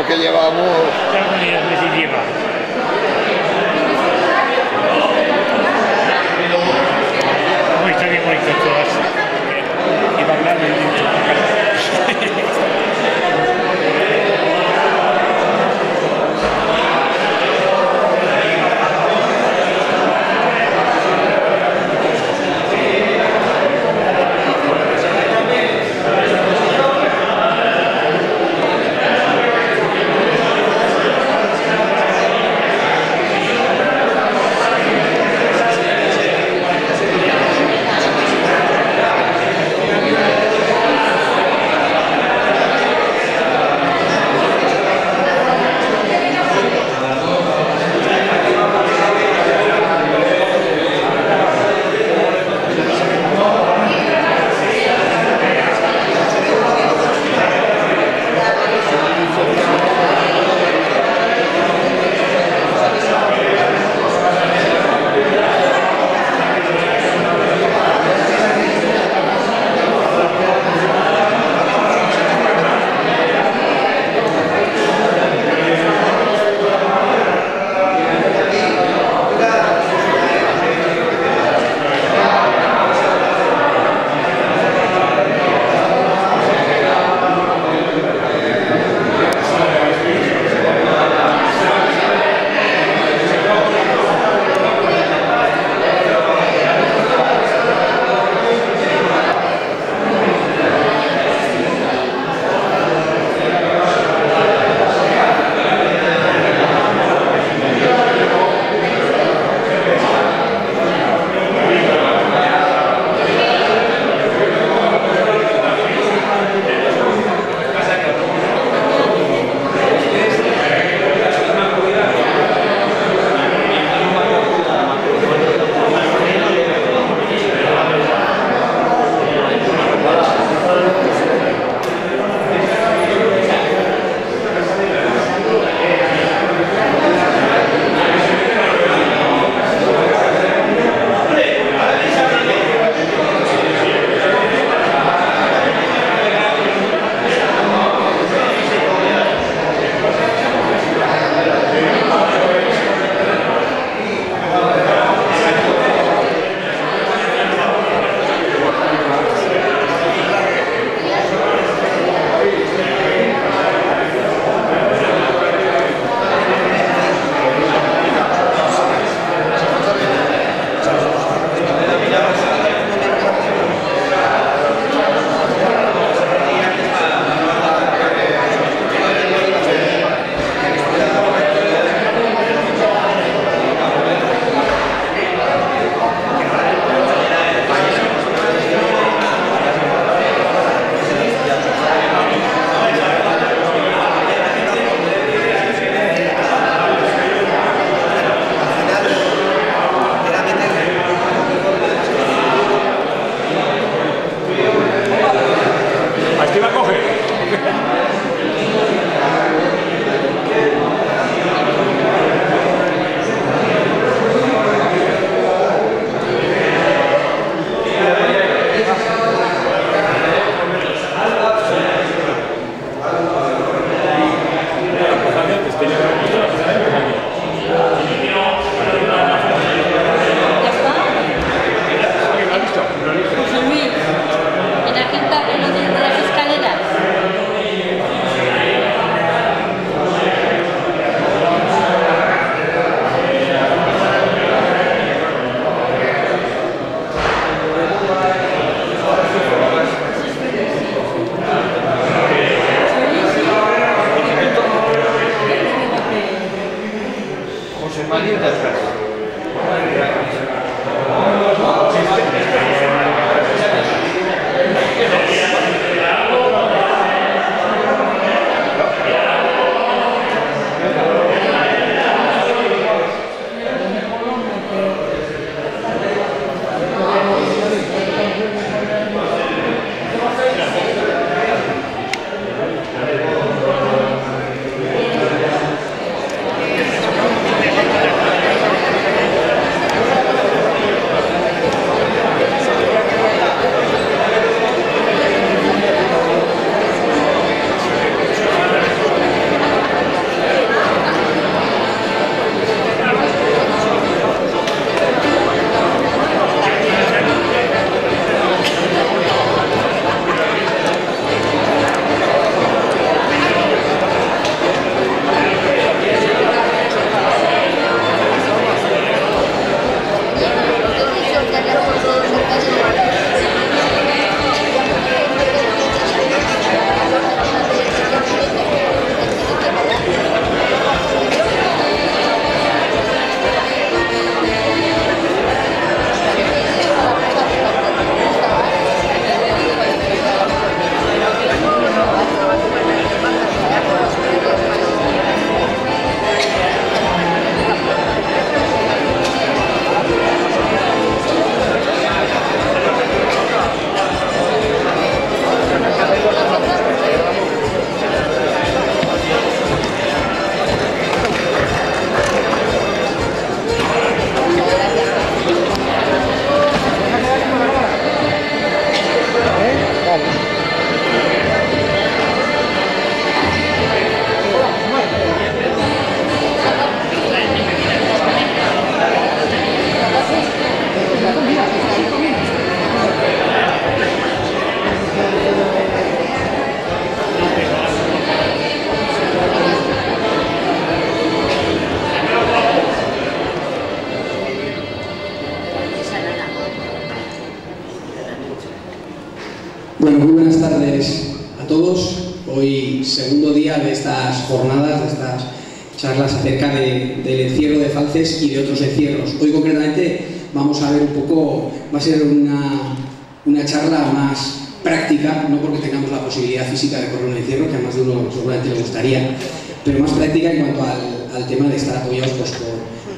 Que llevamos. Está bien bonito todas. Y bailar Bueno, muy buenas tardes a todos. Hoy, segundo día de estas jornadas, de estas charlas acerca del encierro de falces y de otros encierros. Hoy concretamente vamos a ver un poco, va a ser una charla más práctica, no porque tengamos la posibilidad física de correr un encierro, que a más de uno seguramente le gustaría, pero más práctica en cuanto al tema de estar apoyados pues,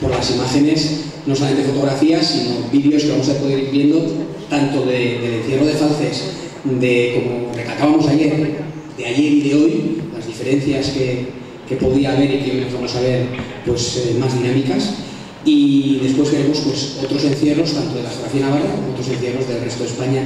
por las imágenes, no solamente fotografías, sino vídeos que vamos a poder ir viendo, tanto del encierro de falces, como recalcábamos ayer, de ayer y de hoy, las diferencias que podía haber y que hoy nos vamos a ver pues, más dinámicas, y después veremos pues, otros encierros, tanto de la geografía navarra como otros encierros del resto de España.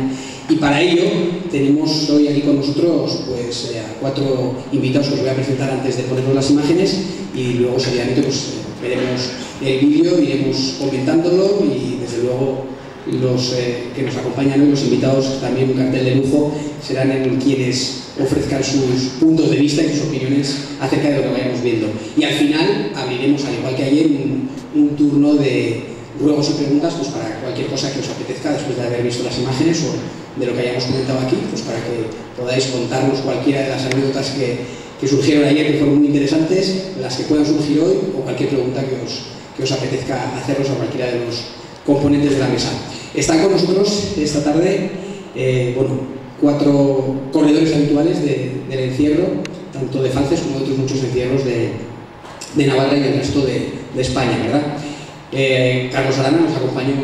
Y para ello tenemos hoy aquí con nosotros pues, a 4 invitados que os voy a presentar antes de ponernos las imágenes, y luego seguidamente pues, veremos el vídeo, iremos comentándolo, y desde luego los que nos acompañan hoy, los invitados, también un cartel de lujo, serán quienes ofrezcan sus puntos de vista y sus opiniones acerca de lo que vayamos viendo. Y al final abriremos, al igual que ayer, un turno de ruegos y preguntas pues para cualquier cosa que os apetezca después de haber visto las imágenes o de lo que hayamos comentado aquí, pues para que podáis contarnos cualquiera de las anécdotas que surgieron ayer, que fueron muy interesantes, las que puedan surgir hoy, o cualquier pregunta que os apetezca haceros a cualquiera de los componentes de la mesa. Están con nosotros esta tarde 4 corredores habituales del encierro, tanto de falces como de otros muchos encierros de Navarra y del resto de España, ¿verdad? Carlos Arana nos acompañó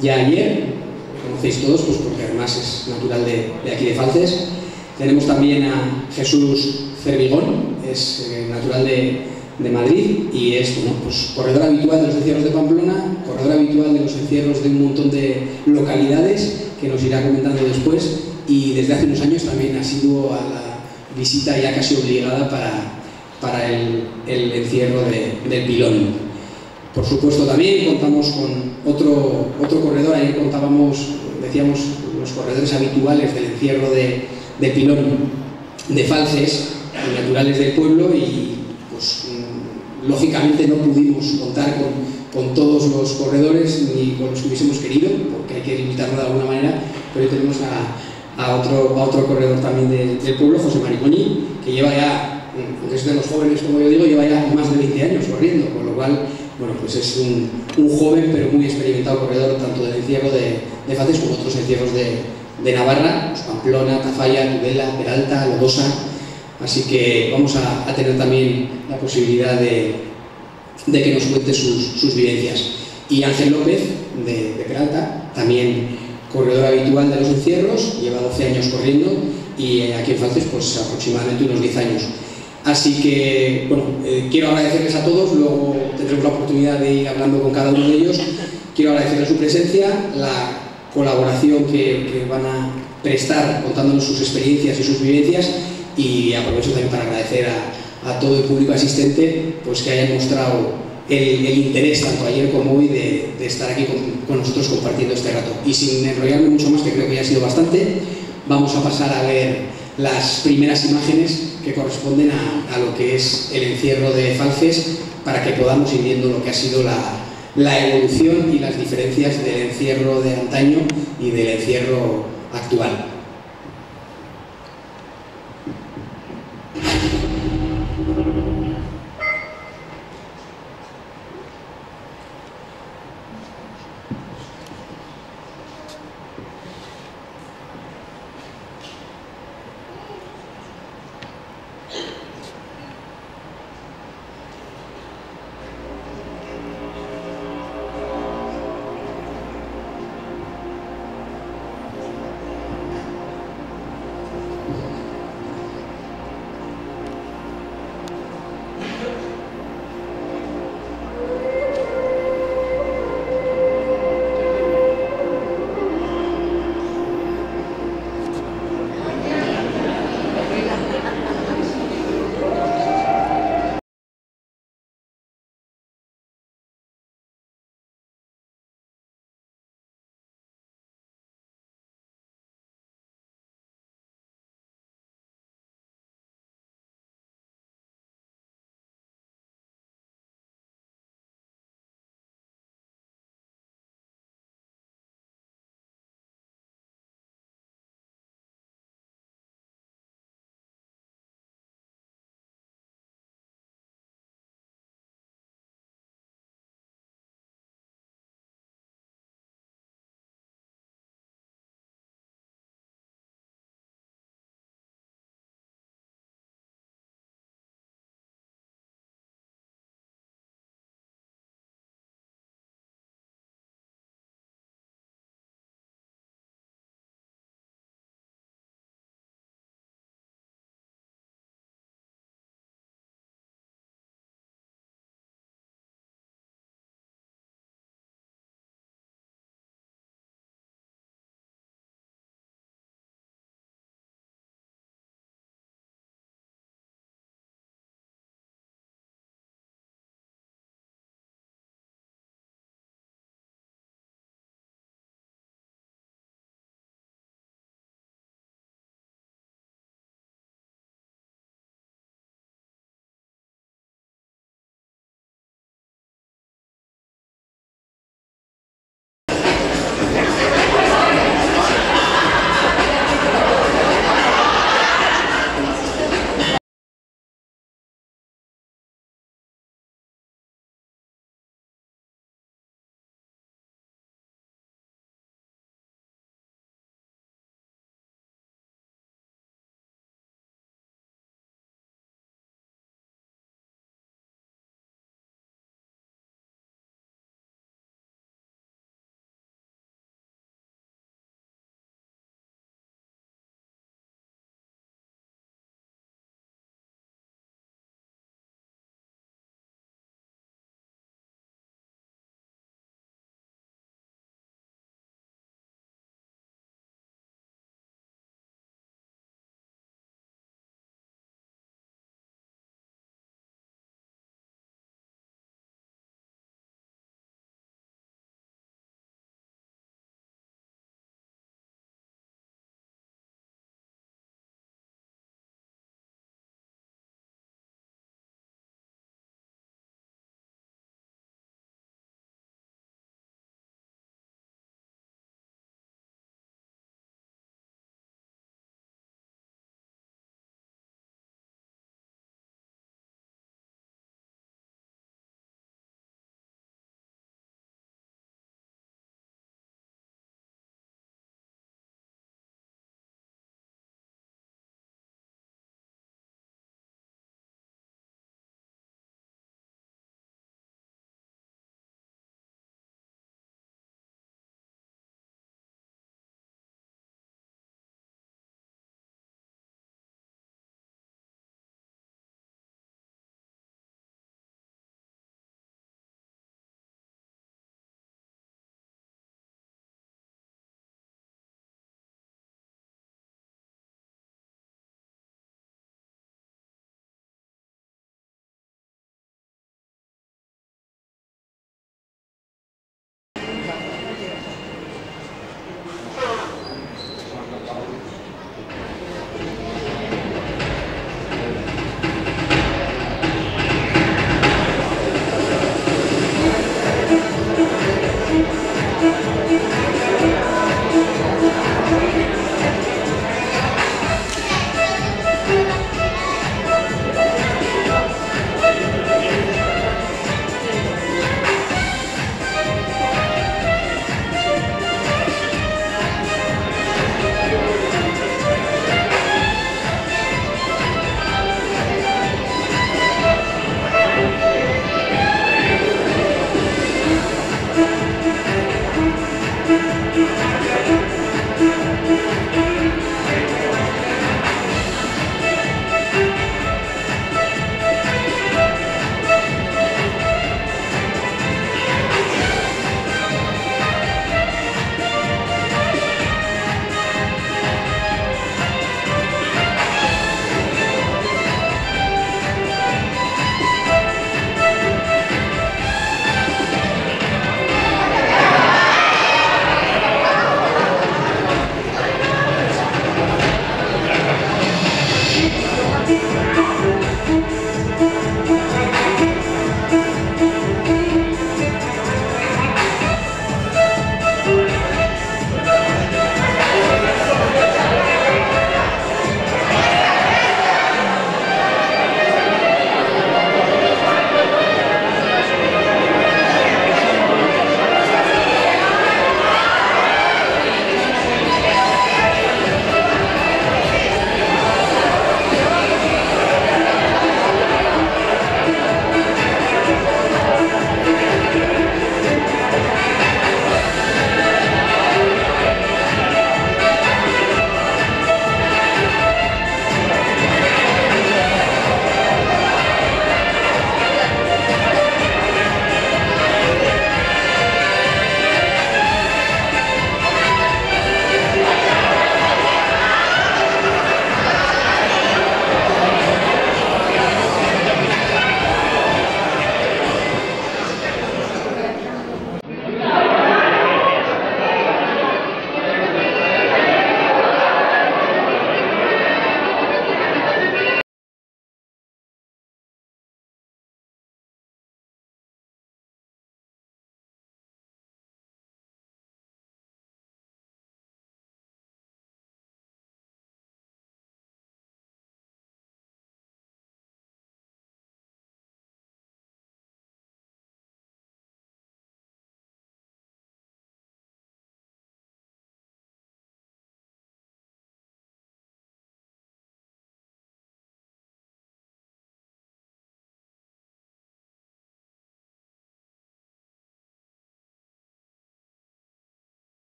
ya ayer, lo conocéis todos, pues porque además es natural de aquí de Falces. Tenemos también a Jesús Cervigón, es natural de Madrid y es pues, corredor habitual de los encierros de Pamplona, corredor habitual de los encierros de un montón de localidades que nos irá comentando después, y desde hace unos años también ha sido a la visita ya casi obligada para el encierro del Pilón. Por supuesto también contamos con otro corredor, ahí decíamos los corredores habituales del encierro de Pilón de Falces, naturales del pueblo, y pues lógicamente no pudimos contar con todos los corredores ni con los que hubiésemos querido, porque hay que limitarlo de alguna manera, pero hoy tenemos a otro corredor también del pueblo, José Maricoñi, que lleva ya, aunque es de los jóvenes como yo digo, lleva ya más de 20 años corriendo, con lo cual bueno, pues es un joven pero muy experimentado corredor tanto del encierro de Falces como otros encierros de Navarra, pues Pamplona, Tafalla, Tudela, Peralta, Lodosa. Así que vamos a tener también la posibilidad de que nos cuente sus vivencias. Y Ángel López, de Peralta, también corredor habitual de los encierros, lleva 12 años corriendo, y aquí en Falces pues aproximadamente unos 10 años. Así que, bueno, quiero agradecerles a todos, luego tendremos la oportunidad de ir hablando con cada uno de ellos. Quiero agradecerles su presencia, la colaboración que van a prestar contándonos sus experiencias y sus vivencias, y aprovecho también para agradecer a todo el público asistente pues que hayan mostrado el interés tanto ayer como hoy de estar aquí con nosotros compartiendo este rato. Y sin enrollarme mucho más, que creo que ya ha sido bastante, vamos a pasar a ver las primeras imágenes que corresponden a lo que es el encierro de Falces, para que podamos ir viendo lo que ha sido la evolución y las diferencias del encierro de antaño y del encierro actual.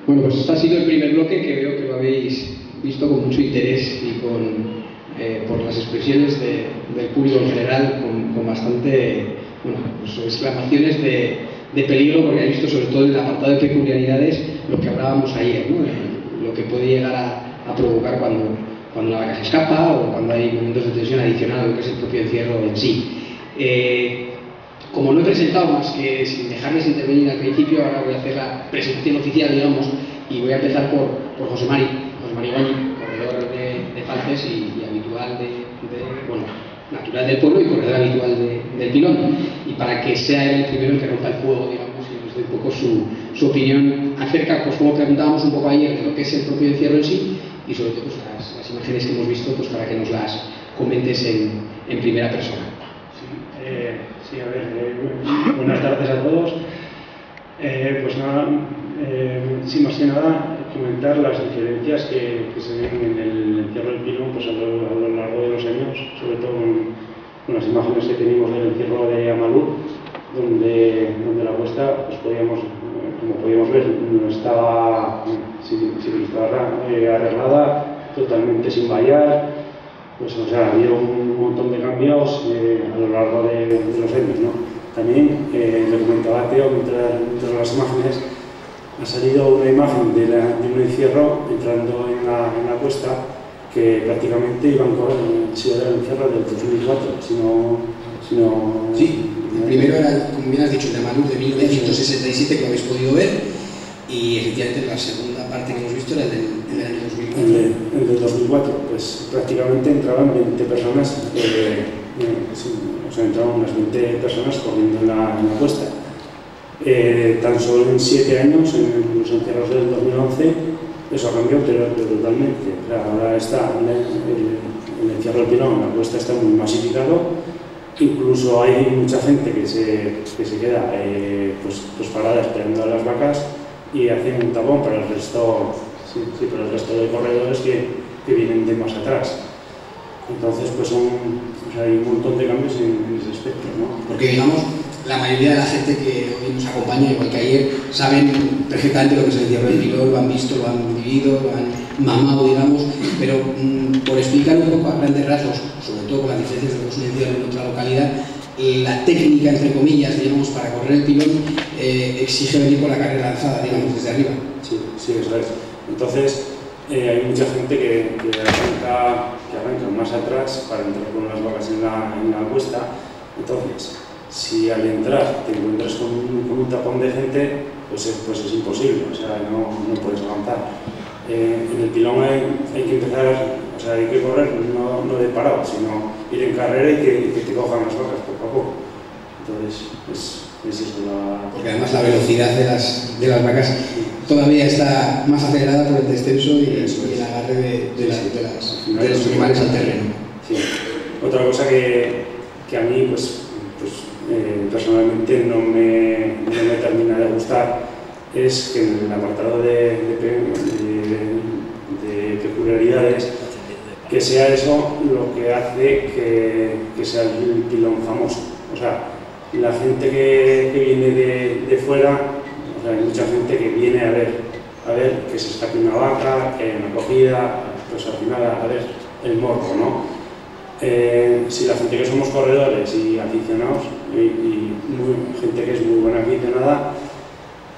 Bueno, pues este ha sido el primer bloque, que veo que lo habéis visto con mucho interés y por las expresiones del público en general, con bastante, bueno, pues exclamaciones de peligro, porque habéis visto sobre todo en el apartado de peculiaridades lo que hablábamos ayer, ¿no? Lo que puede llegar a provocar cuando una vaca se escapa o cuando hay momentos de tensión adicional a lo que es el propio encierro en sí. Como no he presentado más que sin dejarles intervenir al principio, ahora voy a hacer la presentación oficial, digamos, y voy a empezar por José Mari Goñi, corredor de Falces y habitual bueno, natural del pueblo y corredor habitual del Pilón. Y para que sea él el primero el que rompa el fuego, digamos, y nos dé un poco su opinión acerca, pues como preguntábamos un poco ayer, de lo que es el propio encierro en sí, y sobre todo pues, las imágenes que hemos visto, pues para que nos las comentes en primera persona. Sí, a ver, buenas tardes a todos. Pues nada, sin más que nada, comentar las diferencias que se ven en el encierro del Pilón pues, a lo largo de los años, sobre todo con las imágenes que tenemos del encierro de Amalur, donde la cuesta, pues como podíamos ver, no estaba, arreglada, totalmente sin vallar. Pues, o sea, ha habido un montón de cambios a lo largo de los años, ¿no? También, le comentaba Teo, entre las imágenes, ha salido una imagen de un encierro entrando en la cuesta que prácticamente iban con el encierro del 2004, Sí, el primero era, como bien has dicho, el de Amalur de 1967, que lo habéis podido ver, y efectivamente la segunda parte que hemos visto era del año 2004. el del 2004, pues prácticamente entraban 20 personas, o sea, entraban unas 20 personas corriendo en la cuesta. Tan solo en 7 años, en los encierros del 2011, eso ha cambiado pero totalmente. O sea, ahora está el encierro del Pilón, la cuesta está muy masificado. Incluso hay mucha gente que se queda pues parada esperando a las vacas y hacen un tapón para el resto, para el resto de corredores que vienen de más atrás. Entonces, pues hay un montón de cambios en ese aspecto, ¿no? Porque, digamos, la mayoría de la gente que hoy nos acompaña, igual que ayer, saben perfectamente lo que es el encierro del Pilón, lo han visto, lo han vivido, lo han mamado, digamos, pero por explicar un poco a grandes rasgos, sobre todo con las diferencias de lo que es un encierro en otra localidad, la técnica, entre comillas, digamos, para correr el pilón exige venir con la carrera lanzada, digamos, desde arriba. Sí, eso es. Entonces, hay mucha gente que arranca más atrás para entrar con las vacas en la cuesta. Entonces, si al entrar te encuentras con un tapón de gente, pues es imposible, o sea, no puedes avanzar. En el pilón hay que empezar, o sea, hay que correr no de parado, sino ir en carrera y que te cojan las vacas poco a poco. Entonces, es eso Porque además la velocidad de las vacas todavía está más acelerada por el descenso y el agarre de los animales al terreno. Sí. Otra cosa que a mí, personalmente no me termina de gustar es que en el apartado de peculiaridades, que sea eso lo que hace que sea el pilón famoso. O sea, la gente que viene de fuera, o sea, hay mucha gente que viene a ver que se escape una vaca, que hay una acogida, pues al final a ver el morbo, ¿no? Si la gente que somos corredores y aficionados, y gente que es muy buena aficionada,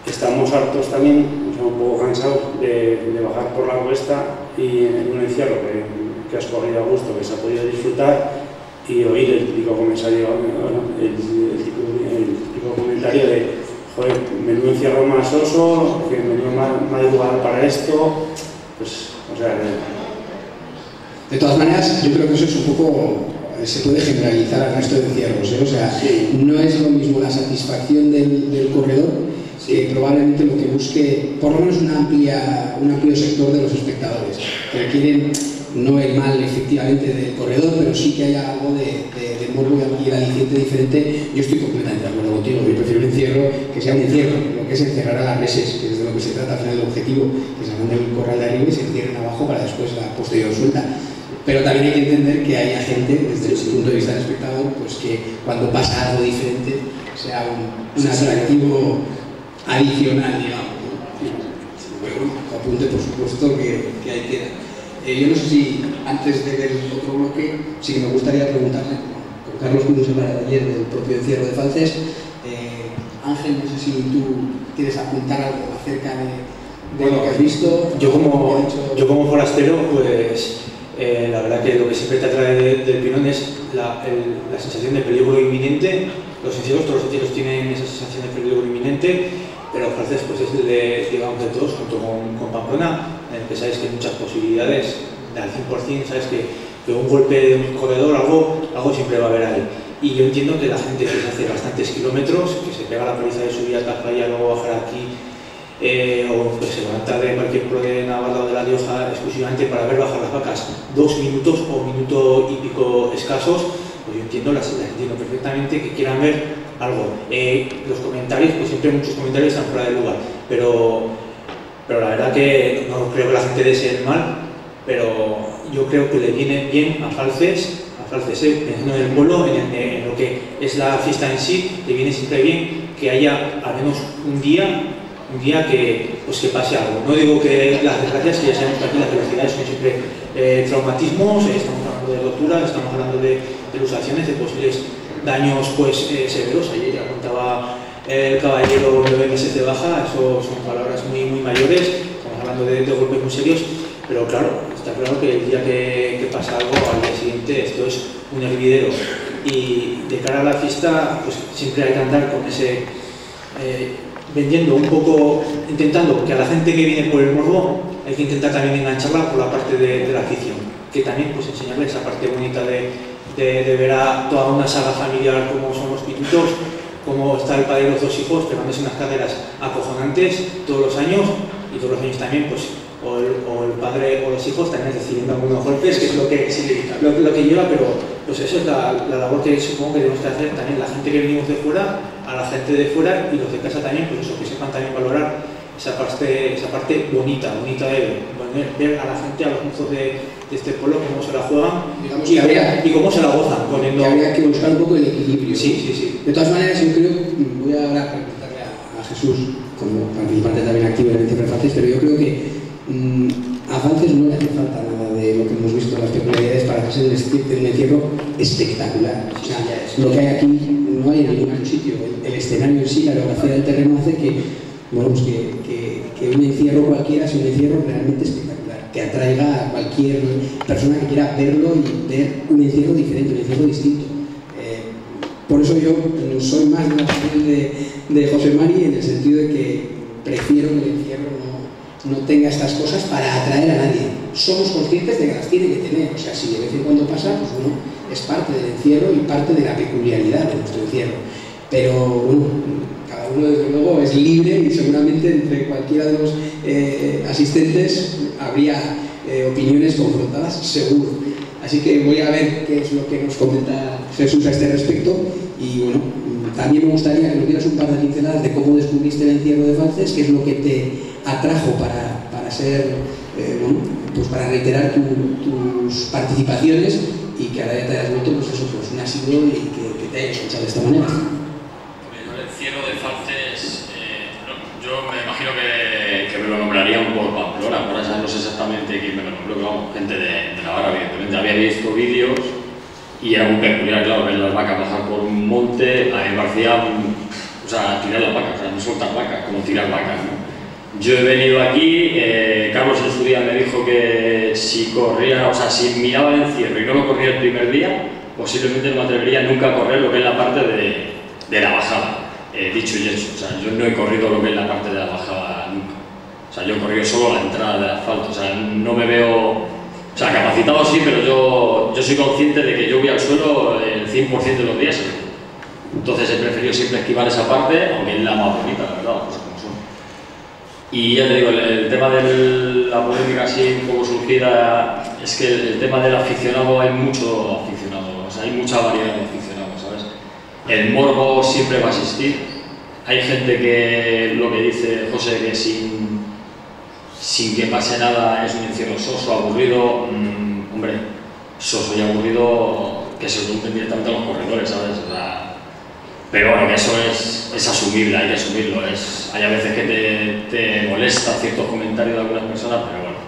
estamos hartos también, o sea, un poco cansados de bajar por la cuesta y en un encierro que has corrido a gusto, que se ha podido disfrutar, y oír el típico comentario, el típico comentario de joder, menudo encierro más oso, que menudo madrugada para esto, pues, o sea... De todas maneras, yo creo que eso es un poco, se puede generalizar al resto de encierros, ¿eh? O sea, sí. No es lo mismo la satisfacción del corredor, sí, que probablemente lo que busque, por lo menos un amplio sector de los espectadores, que quieren no el mal efectivamente del corredor, pero sí que haya algo de morbo y el aliciente diferente. Yo estoy completamente de acuerdo contigo, yo prefiero un encierro que sea un encierro, lo que es encerrar a las reses, que es de lo que se trata al final del objetivo, que se manden el corral de arriba y se encierren abajo para después la posterior suelta. Pero también hay que entender que haya gente, desde el punto de vista del espectador, pues que cuando pasa algo diferente sea un atractivo adicional, digamos, ¿no? Bueno, apunte por supuesto que ahí queda. Yo no sé si antes de ver el otro bloque, sí que me gustaría preguntarle, con Carlos fuimos ayer del propio encierro de Falces. Ángel, no sé si tú quieres apuntar algo acerca de lo que has visto. Yo como forastero, pues la verdad que lo que siempre te atrae del Pilón es la sensación de peligro inminente. Los encierros, todos los encierros tienen esa sensación de peligro inminente, pero Falces pues es el de, digamos, de todos, junto con Pamplona, en el que sabes que hay muchas posibilidades al 100%, sabes que un golpe de un corredor, algo siempre va a haber ahí. Y yo entiendo que la gente que se hace bastantes kilómetros, que se pega la paliza de subir a Tafalla, luego bajar aquí, o que se levanta de cualquier pueblo de Navarra o de La Rioja exclusivamente para ver bajar las vacas 2 minutos o minuto y pico escasos, pues yo entiendo, las entiendo perfectamente que quieran ver algo. Los comentarios, pues siempre muchos comentarios están fuera de lugar, pero la verdad que no creo que la gente desee el mal, pero yo creo que le viene bien a Falces, pensando en el pueblo, en lo que es la fiesta en sí, le viene siempre bien que haya al menos un día que pase algo. No digo que las desgracias, que ya sabemos que aquí las velocidades son siempre traumatismos, estamos hablando de roturas, estamos hablando de ilustraciones, de posibles daños severos. Ayer ya contaba el caballero 9 meses de baja, eso son palabras muy mayores, estamos hablando de golpes muy serios, pero claro, está claro que el día que pasa algo, al día siguiente esto es un hervidero, y de cara a la fiesta pues siempre hay que andar con ese vendiendo un poco, intentando que a la gente que viene por el morbo hay que intentar también engancharla por la parte de la afición, que también pues enseñarle esa parte bonita de ver a toda una saga familiar como son los pitutos, como está el padre de los dos hijos pegándose unas carreras acojonantes todos los años, y todos los años también pues o el padre o los hijos también recibiendo algunos golpes, que es lo que lleva, pero pues eso es la labor que supongo que debemos hacer también la gente que venimos de fuera, a la gente de fuera y los de casa también, pues eso, que sepan también valorar esa parte bonita de ver a la gente, a los mozos de este pueblo, cómo se la juegan y cómo se la gozan poniendo... Habría que buscar un poco el equilibrio. Sí. De todas maneras, yo creo, voy a ahora preguntarle a Jesús, como participante también activo en el Encierro de Falces, pero yo creo que a Falces no le hace falta nada de lo que hemos visto en las peculiaridades para hacer un encierro espectacular. O sea, lo que hay aquí no hay en ningún otro sitio. El escenario en sí, la geografía del terreno hace que un encierro cualquiera sea un encierro realmente espectacular, que atraiga a cualquier persona que quiera verlo y ver un encierro diferente, un encierro distinto. Por eso yo soy más de la opinión de José Mari, en el sentido de que prefiero que el encierro no tenga estas cosas para atraer a nadie. Somos conscientes de que las tiene que tener, o sea, si de vez en cuando pasa, pues bueno, es parte del encierro y parte de la peculiaridad de nuestro encierro. Pero bueno, cada uno desde luego es libre y seguramente entre cualquiera de los asistentes habría opiniones confrontadas, seguro. Así que voy a ver qué es lo que nos comenta Jesús a este respecto y bueno, también me gustaría que nos dieras un par de pinceladas de cómo descubriste el encierro de Falces, qué es lo que te atrajo para ser, pues para reiterar tus participaciones y que ahora ya te hayas vuelto pues eso, pues un asiduo y que te hayas escuchado de esta manera. El encierro de Falces, yo me imagino que me lo nombrarían por Pamplona, por eso no sé exactamente quién me lo nombró, pero vamos, gente de Navarra, evidentemente. Había visto vídeos y era muy peculiar, claro, ver las vacas bajar por un monte, a mí me parecía, o sea, tirar las vacas, o sea, no soltar vacas, como tirar vacas, ¿no? Yo he venido aquí, Carlos en su día me dijo que si corría, o sea, si miraba el encierro y no lo corría el primer día, posiblemente no me atrevería nunca a correr lo que es la parte de la bajada. Dicho y hecho, o sea, yo no he corrido lo que es la parte de la bajada nunca. O sea, yo he corrido solo la entrada del asfalto, o sea, no me veo... O sea, capacitado sí, pero yo soy consciente de que yo voy al suelo el 100% de los días. Entonces he preferido siempre esquivar esa parte, aunque es la más bonita, la verdad, las cosas como son. Y ya te digo, el tema de la polémica así un poco surgida, es que el tema del aficionado, hay mucho aficionado, o sea, hay mucha variedad de aficionados, ¿sabes? El morbo siempre va a existir. Hay gente que, lo que dice José, que sin que pase nada es un encierro soso, aburrido. Hombre, soso y aburrido que se pregunten directamente a los corredores, ¿sabes? O sea, pero bueno, que eso es asumible, hay que asumirlo. Hay a veces que te molesta ciertos comentarios de algunas personas, pero bueno,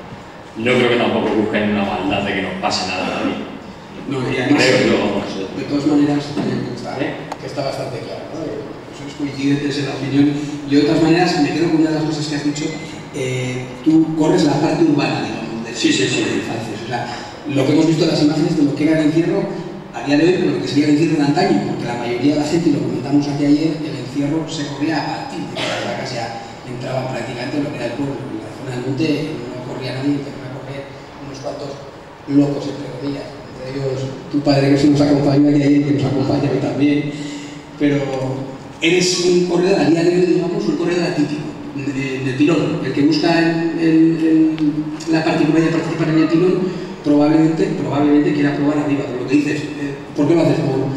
no creo que tampoco busquen una maldad de que nos pase nada a mí. No, y además, de todas maneras, que está bastante claro, ¿no? Sois coincidentes en la opinión. Yo de todas maneras me quedo con una de las cosas que has dicho. Tú corres la parte urbana, digamos, de Falces. O sea, lo que hemos visto en las imágenes de lo que era el encierro a día de hoy, pero lo que sería el encierro en antaño, porque la mayoría de la gente, y lo comentamos aquí ayer, el encierro se corría a partir de que las vacas ya entraban prácticamente en lo que era el pueblo. En la zona del monte no corría nadie, empezaron a correr unos cuantos locos, entre comillas. Entre ellos, tu padre que se nos acompañó aquí ayer, que nos acompaña hoy también. Pero eres un corredor, a día de hoy, digamos, un corredor atípico. Del tirón, el que busca la particularidad de participar en el tirón probablemente quiera probar arriba, pero lo que dices, ¿por qué lo haces? Bueno,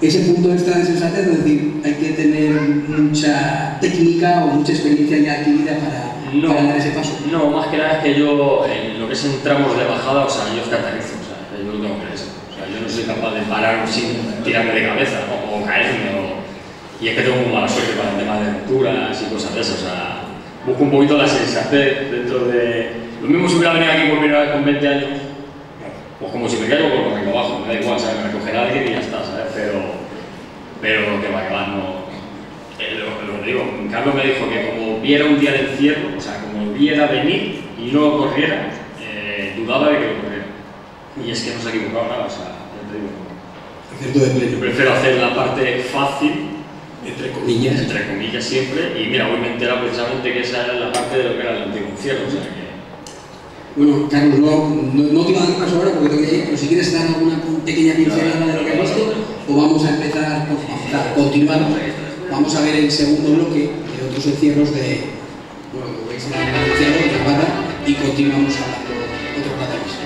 ese punto extra de sensatez, es decir, hay que tener mucha técnica o mucha experiencia ya adquirida para dar ese paso. No, más que nada es que yo, en lo que es en tramos de bajada, o sea, yo escatarizo, o sea, yo lo tengo que eso. O sea, yo no soy capaz de parar sin tirarme de cabeza o caerme y es que tengo muy mala suerte para el tema de rupturas y cosas de esas, o sea, busco un poquito la sensatez dentro de... Lo mismo si hubiera venido aquí por primera vez con 20 años, pues como si me caigo por corriendo abajo, me da igual, ¿sabes? Me recogerá alguien y ya está, ¿sabes? Pero que va, no... Lo que digo, Carlos me dijo que como viera un día de encierro, o sea, como viera venir y no lo corriera, dudaba de que lo corriera. Y es que no se ha equivocado nada, o sea, ya te digo. Acierto de pleno. Yo prefiero hacer la parte fácil, entre comillas siempre, y mira, hoy me he enterado precisamente que esa era la parte de lo que era el antiguo encierro, o sea que... Bueno, Carlos, no te iba a dar paso ahora porque tengo que ir, pero si quieres dar alguna pequeña pincelada de lo que has visto, o vamos a empezar a continuar. Vamos a ver el segundo bloque de otros encierros de, bueno, como veis, el encierro de Navarra, y continuamos hablando otro rato más.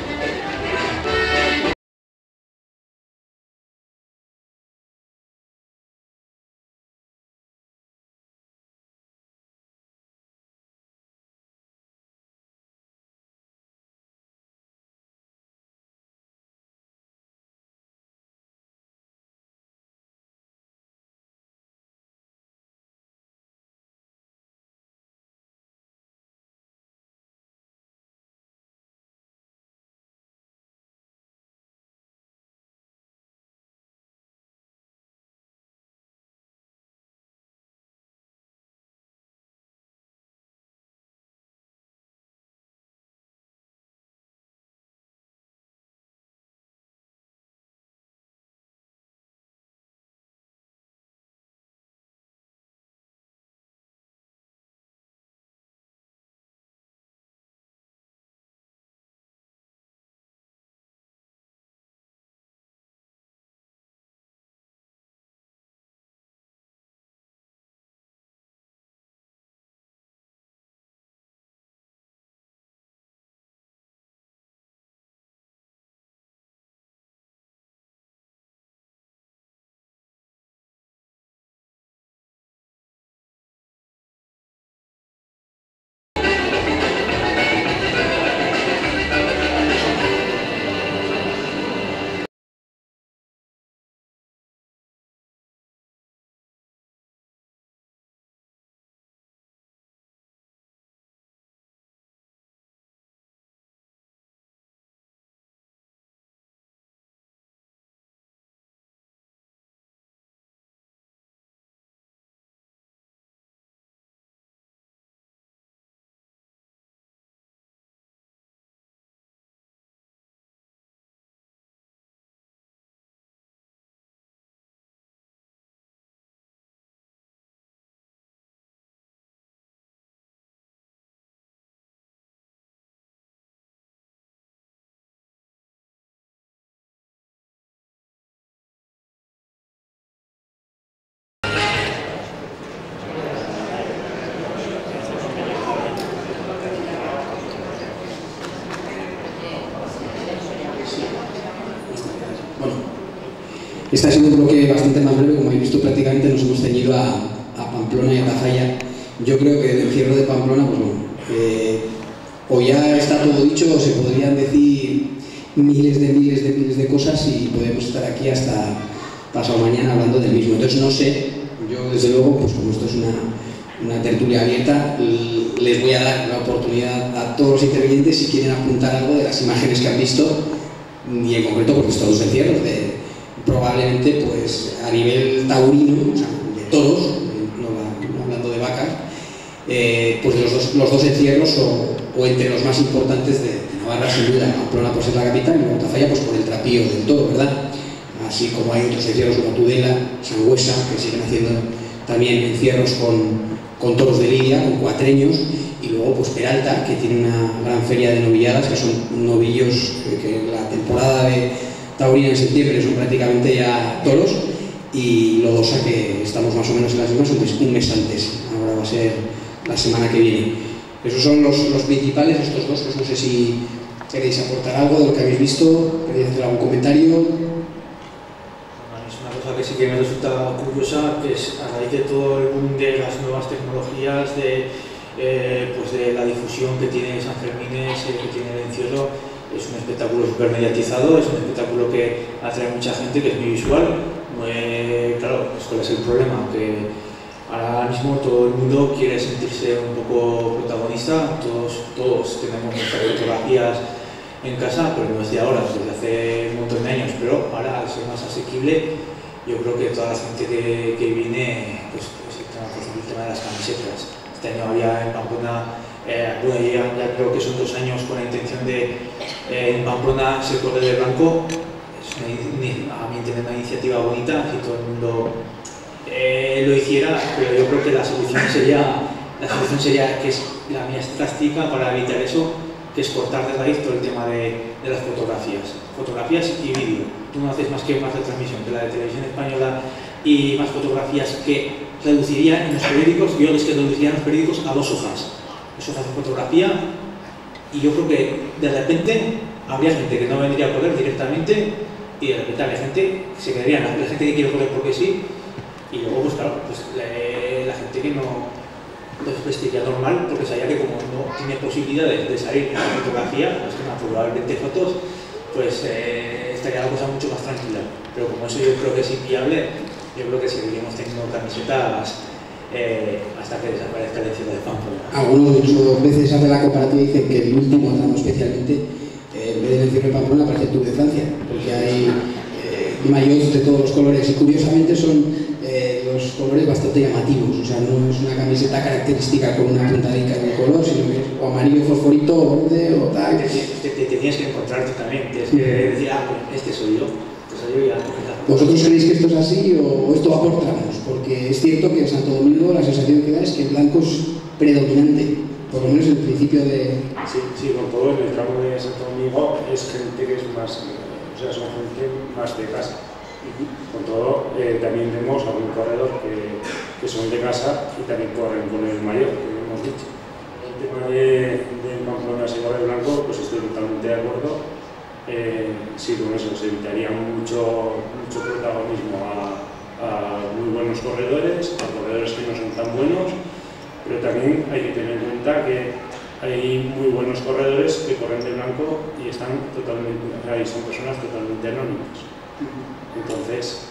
Este ha sido un bloque bastante más breve, como habéis visto prácticamente nos hemos ceñido a Pamplona y a Tafalla. Yo creo que del encierro de Pamplona, pues bueno, o ya está todo dicho o se podrían decir miles de cosas y podemos estar aquí hasta pasado mañana hablando del mismo. Entonces no sé, yo desde luego, pues como esto es una tertulia abierta, les voy a dar la oportunidad a todos los intervinientes si quieren apuntar algo de las imágenes que han visto, y en concreto porque estos dos encierros probablemente pues a nivel taurino, o sea, de toros, no hablando de vacas, pues los dos encierros o entre los más importantes de Navarra, sin duda, Pamplona por ser la capital y luego Tafalla pues por el trapío del toro, ¿verdad? Así como hay otros encierros como Tudela, Sangüesa, que siguen haciendo también encierros con toros de lidia, con cuatreños, y luego pues Peralta, que tiene una gran feria de novilladas, que son novillos que la temporada de taurina en septiembre son prácticamente ya toros, y Lodosa, que estamos más o menos en las mismas, un mes antes, ahora va a ser la semana que viene. Esos son los principales, estos dos, pues no sé si queréis aportar algo de lo que habéis visto, queréis hacer algún comentario. Es una cosa que sí que me resulta curiosa, que es a raíz de todo el boom de las nuevas tecnologías, pues de la difusión que tiene San Fermines, que tiene el encierro. Es un espectáculo súper mediatizado, es un espectáculo que atrae mucha gente, que es muy visual. Claro, pues ¿cuál es el problema? Que ahora mismo todo el mundo quiere sentirse un poco protagonista, todos tenemos nuestras fotografías en casa, pero no es de ahora, es desde hace un montón de años, pero ahora al ser más asequible, yo creo que toda la gente que viene, pues el tema de las camisetas. Este año había en Pamplona, bueno, ya creo que son 2 años con la intención de en Pamplona se corre de blanco. Es a mi entender una iniciativa bonita, si todo el mundo lo hiciera, pero yo creo que la solución sería que es la más drástica para evitar eso, que es cortar de raíz todo el tema de las fotografías y vídeo. Tú no haces más que más de transmisión que la de Televisión Española y más fotografías que reducirían en los periódicos, yo es que reducirían los periódicos a 2 hojas. 2 hojas de fotografía, y yo creo que de repente habría gente que no vendría a correr directamente y de repente habría gente que se quedaría, la gente que quiere correr porque sí, y luego pues claro, pues la gente que no pues vestiría normal porque sabía que como no tiene posibilidades de salir en la fotografía, pues que probablemente fotos, pues estaría la cosa mucho más tranquila. Pero como eso yo creo que es inviable, yo creo que seguiríamos teniendo camisetas hasta que desaparezca el encierro de Pamplona. Algunos muchas veces hacen la comparativa y dicen que el último tramo especialmente, en vez del encierro de Pamplona, parece el Tour de Francia, porque hay maillots de todos los colores y curiosamente son los colores bastante llamativos, o sea, no es una camiseta característica con una puntadica en el color, sino que es o amarillo fosforito o verde o tal. Te tienes que encontrar tú también, tienes que decir, pues este soy yo. ¿Vosotros creéis que esto es así o esto va por tramos? Porque es cierto que en Santo Domingo la sensación que da es que el blanco es predominante, por lo menos en el principio de... Sí, con todo en el tramo de Santo Domingo es gente que es más, o sea, son gente más de casa. Con todo, también vemos algún corredor que son de casa y también corren con el mayor, que hemos dicho. El tema de Pamplona se corre blanco, pues estoy totalmente de acuerdo. Sí, con eso se evitaría mucho protagonismo a muy buenos corredores, a corredores que no son tan buenos, pero también hay que tener en cuenta que hay muy buenos corredores que corren de blanco y están totalmente, o sea, y son personas totalmente anónimas. Entonces,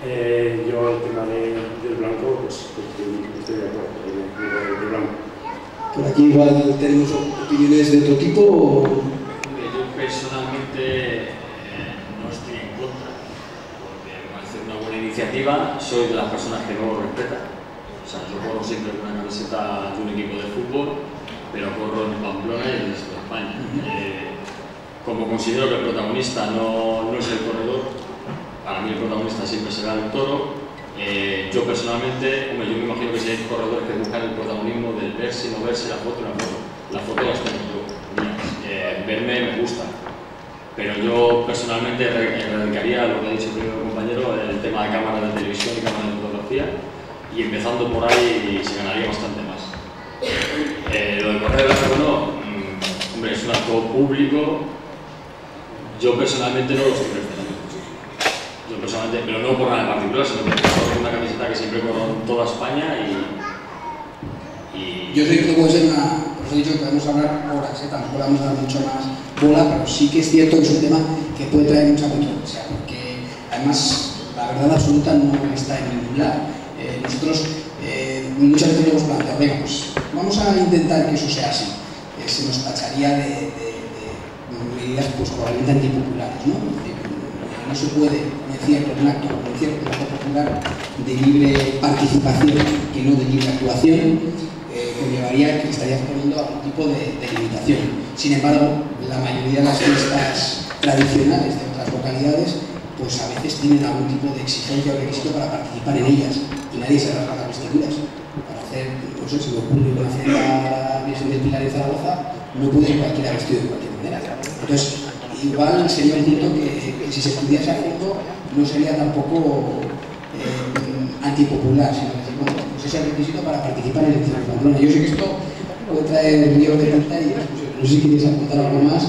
yo el tema del blanco, pues estoy de acuerdo, de blanco. Por aquí igual tenemos opiniones de otro tipo o... Yo personalmente no estoy en contra, porque me parece una buena iniciativa. Soy de las personas que no lo respetan. O sea, yo corro siempre con una camiseta de un equipo de fútbol, pero corro en Pamplona y en el resto de España. Como considero que el protagonista no es el corredor, para mí el protagonista siempre será el toro. Yo personalmente, yo me imagino que si hay corredores que buscan el protagonismo del verse y no verse, la foto las tengo yo. Verme me gusta, pero yo personalmente erradicaría lo que ha dicho el primer compañero, el tema de cámaras de televisión y cámaras de fotografía, y empezando por ahí se ganaría bastante más. Lo de correr hombre, es un acto público. Yo personalmente no lo estoy respetando. Yo personalmente, pero no por nada en particular, sino porque corro una camiseta que siempre corro en toda España y... Yo sé que esto puede ser una... Os he dicho que podemos hablar horas, tampoco le vamos a dar mucho más bola, pero sí que es cierto que es un tema que puede traer mucha controversia, porque además la verdad absoluta no está en ningún lado. Nosotros muchas veces lo hemos planteado, venga, pues vamos a intentar que eso sea así. Se nos tacharía de medidas pues, probablemente antipopulares, ¿no? No se puede, un acto popular de libre participación que no de libre actuación, conllevaría que estarías poniendo algún tipo de limitación. Sin embargo, la mayoría de las fiestas tradicionales de otras localidades pues a veces tienen algún tipo de exigencia o requisito para participar en ellas y nadie se rasga las vestiduras. Para hacer, no sé, se me ocurre una fiesta Virgen del Pilar en Zaragoza, no puede ir cualquiera vestido de cualquier manera. Entonces, igual sería un punto que si se estudiase a fondo no sería tampoco antipopular, sino que bueno, pues ese es el requisito para participar en el elecciones de Pamplona. Yo sé que esto puede traer líos de tanta y no sé si queréis apuntar algo más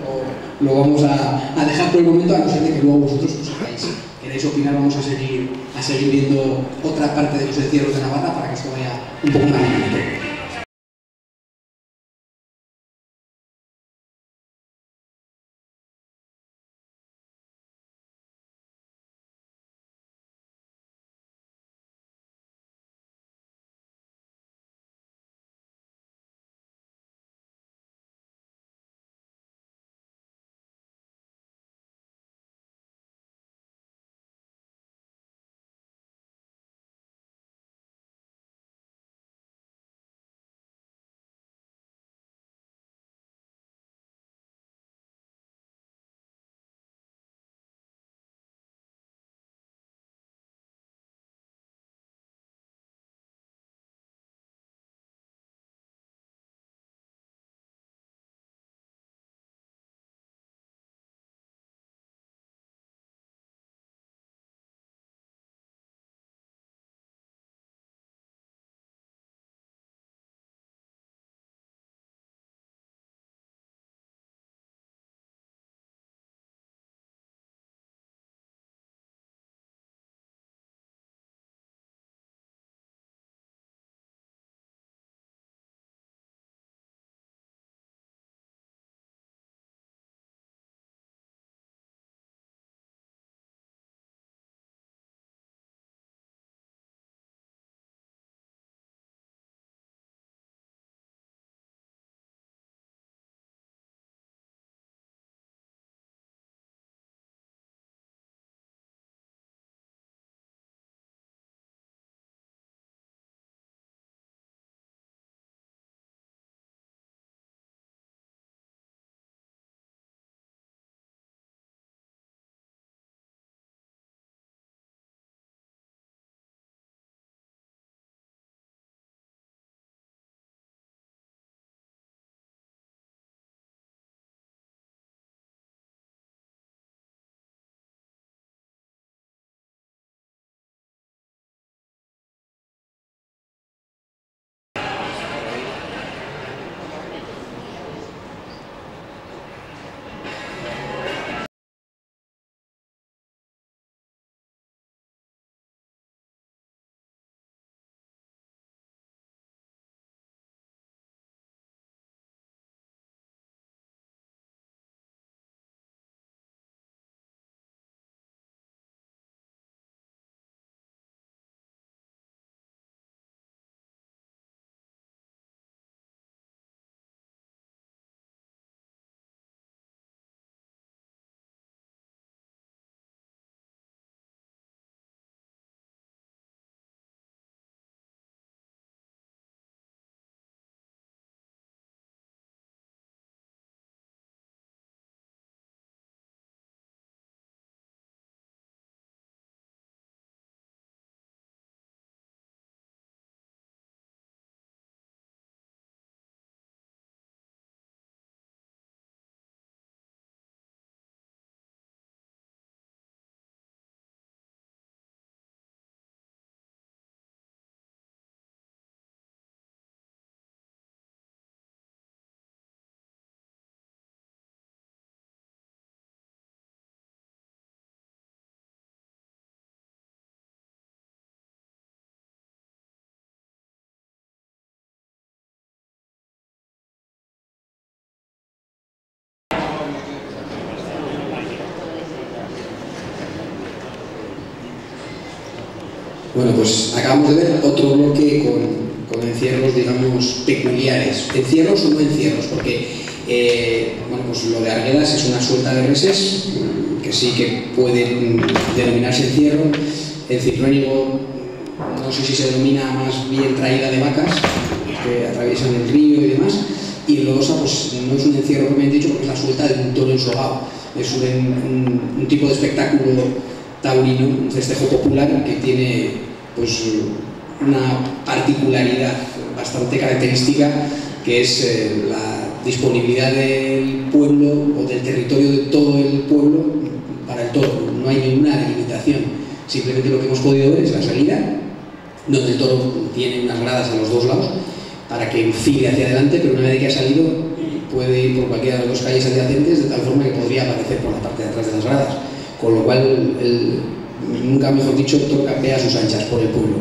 o lo vamos a dejar por el momento, a no ser de que luego vosotros pues, queréis opinar. Vamos a seguir viendo otra parte de los encierros de Navarra para que esto vaya un poco más lento. Bueno, pues acabamos de ver otro bloque con encierros, digamos, peculiares. Encierros o no encierros, porque bueno, pues lo de Arguedas es una suelta de reses, que sí que puede denominarse encierro. El Cintruénigo, no sé si se denomina más bien traída de vacas, que atraviesan el río y demás. Y el Lodosa, pues no es un encierro propiamente dicho, porque es la suelta de un toro ensogado. Es un tipo de espectáculo taurino, un festejo popular que tiene pues una particularidad bastante característica, que es la disponibilidad del pueblo o del territorio de todo el pueblo para el toro. No hay ninguna limitación, simplemente lo que hemos podido ver es la salida, donde el toro tiene unas gradas a los dos lados para que enfile hacia adelante, pero una vez que ha salido puede ir por cualquiera de las dos calles adyacentes, de tal forma que podría aparecer por la parte de atrás de las gradas, con lo cual nunca mejor dicho, el toro campea a sus anchas por el pueblo,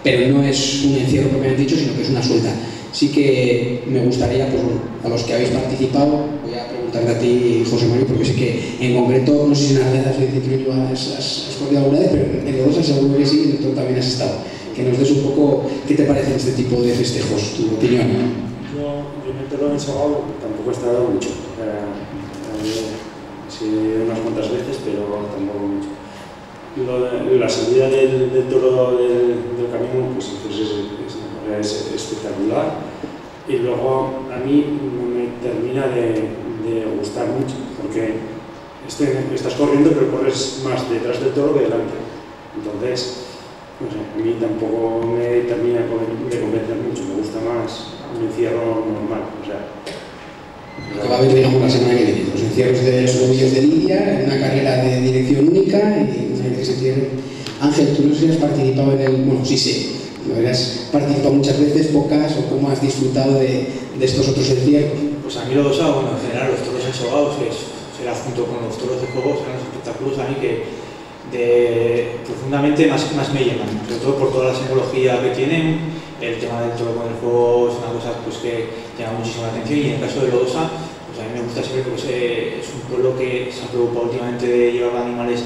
pero no es un encierro propiamente dicho, sino que es una suelta. Sí que me gustaría, pues bueno, a los que habéis participado, voy a preguntarte a ti, José Mario, porque sé que en concreto, no sé si en Arguedas o en Cintruénigo has corrido alguna vez, pero en Lodosa seguro que sí, en el también has estado. Que nos des un poco qué te parecen este tipo de festejos, tu opinión. Yo en el toro ensogado tampoco he estado mucho. Sí, unas cuantas veces, pero tampoco mucho. La salida del toro del camino pues es espectacular, y luego a mí me termina de gustar mucho, porque estás corriendo pero corres más detrás del toro que delante, entonces no sé, a mí tampoco me termina de convencer mucho, me gusta más un encierro normal, o sea. Lo que va a haber, digamos, la semana que viene, los encierros de los novillos de Lidia, en una carrera de dirección única y una vez que se cierre. Ángel, tú no sé si has participado en el... Bueno, sí sé, ¿no? Has participado muchas veces, pocas, o cómo has disfrutado de estos otros encierros. Pues a mí Lodosa, bueno, en general los toros ensogados será junto con los toros de juego, serán los espectáculos a mí que profundamente más me llaman, sobre todo por toda la simbología que tienen. El tema del toro con el fuego es una cosa pues, que llama muchísimo la atención, y en el caso de Lodosa, pues a mí me gusta siempre porque es un pueblo que se ha preocupado últimamente de llevar animales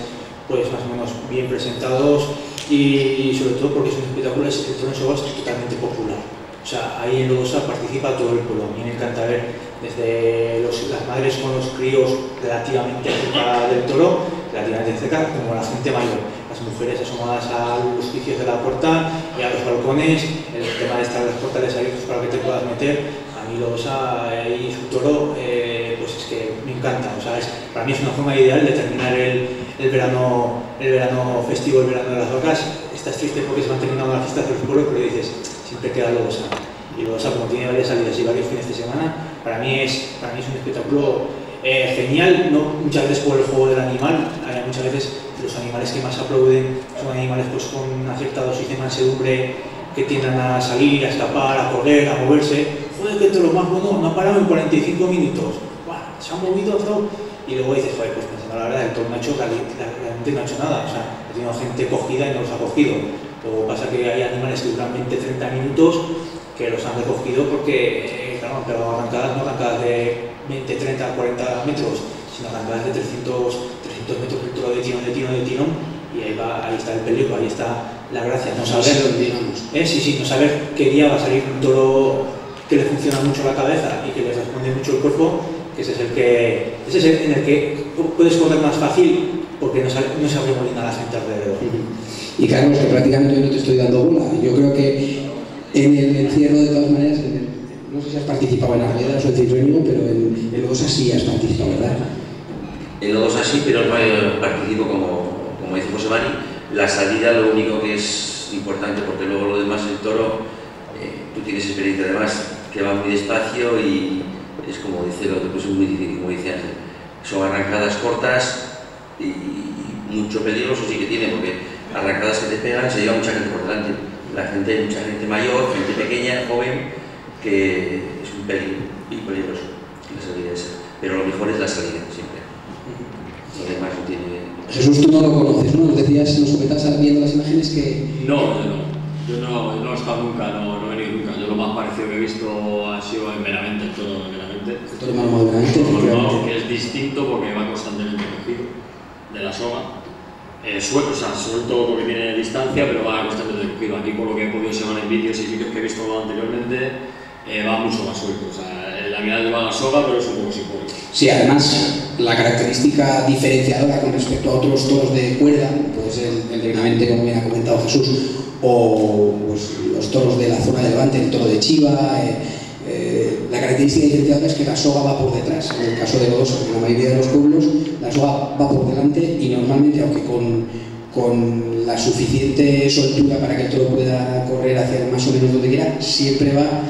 pues más o menos bien presentados, y sobre todo porque es un espectáculo, el toro ensogado es totalmente popular. O sea, ahí en Lodosa participa todo el pueblo. A mí me encanta ver desde las madres con los críos relativamente cerca del toro, relativamente cerca, como la gente mayor, las mujeres asomadas a los oficios de la puerta y a los balcones, el tema de estar los portales abiertos para que te puedas meter. A mí Lodosa y su toro, pues es que me encanta. O sea, para mí es una forma ideal de terminar el verano festivo, el verano de las vacas. Estás triste porque se van terminando las fiestas de los pueblos, pero dices, siempre queda Lodosa. Y Lodosa, como tiene varias salidas y varios fines de semana, para mí es un espectáculo genial, no muchas veces por el juego del animal. Muchas veces los animales que más aplauden son animales pues, con una cierta dosis de mansedumbre, que tiendan a salir, a escapar, a correr, a moverse. Joder, que lo más bueno, no ha parado en 45 minutos. ¡Buah! Se ha movido todo. Y luego dices, joder, pues pensando la verdad, el toro no ha hecho, realmente no ha hecho nada. O sea, ha tenido gente cogida y no los ha cogido. Luego pasa que hay animales que duran 20-30 minutos que los han recogido porque, claro, han pegado arrancadas, no arrancadas de 20, 30, 40 metros, sino arrancadas de 300 metros de tirón, y ahí está el peligro, ahí está la gracia. No saber, digamos. Sí, no saber qué día va a salir un toro que le funciona mucho la cabeza y que le responde mucho el cuerpo, que ese es en el que puedes correr más fácil porque no se arremolina la gente alrededor. Y Carlos, que prácticamente yo no te estoy dando bola. Yo creo que en el encierro, de todas maneras, no sé si has participado en Arguedas o en Cintruénigo, pero en Lodosa sí has participado, ¿verdad? En Lodosa sí, pero no participo como dice José Mari. La salida lo único que es importante, porque luego lo demás, el toro, tú tienes experiencia además, que va muy despacio y es como dice lo que es muy difícil, como dice Ángel. Son arrancadas cortas y mucho peligro, eso sí que tiene, porque arrancadas que te pegan se lleva mucha gente por delante. Mucha gente mayor, gente pequeña, joven, que es un peligro y peligroso la salida esa. Pero lo mejor es la salida, siempre. Lo demás no tiene... Jesús, tú no lo conoces, ¿no? Nos decías, nos comentabas viendo las imágenes que... No, yo no he estado nunca, no he venido nunca. Yo lo más parecido que he visto ha sido en Benavente, el toro de Benavente. El toro de Benavente, que es distinto porque va constantemente cogido de la soga. suelto porque tiene distancia, pero va constantemente cogido. Aquí, por lo que he podido observar en vídeos y vídeos que he visto anteriormente, va mucho más suelto. O sea, la mirada lleva la soga, pero es un poco simbólico. Sí, además, la característica diferenciadora con respecto a otros toros de cuerda, pues el de Benavente, como bien ha comentado Jesús, o pues, los toros de la zona de Levante, el toro de Chiva, la característica diferenciadora es que la soga va por detrás. En el caso de Lodosa, en la mayoría de los pueblos, la soga va por delante y normalmente, aunque con la suficiente soltura para que el toro pueda correr hacia más o menos donde quiera, siempre va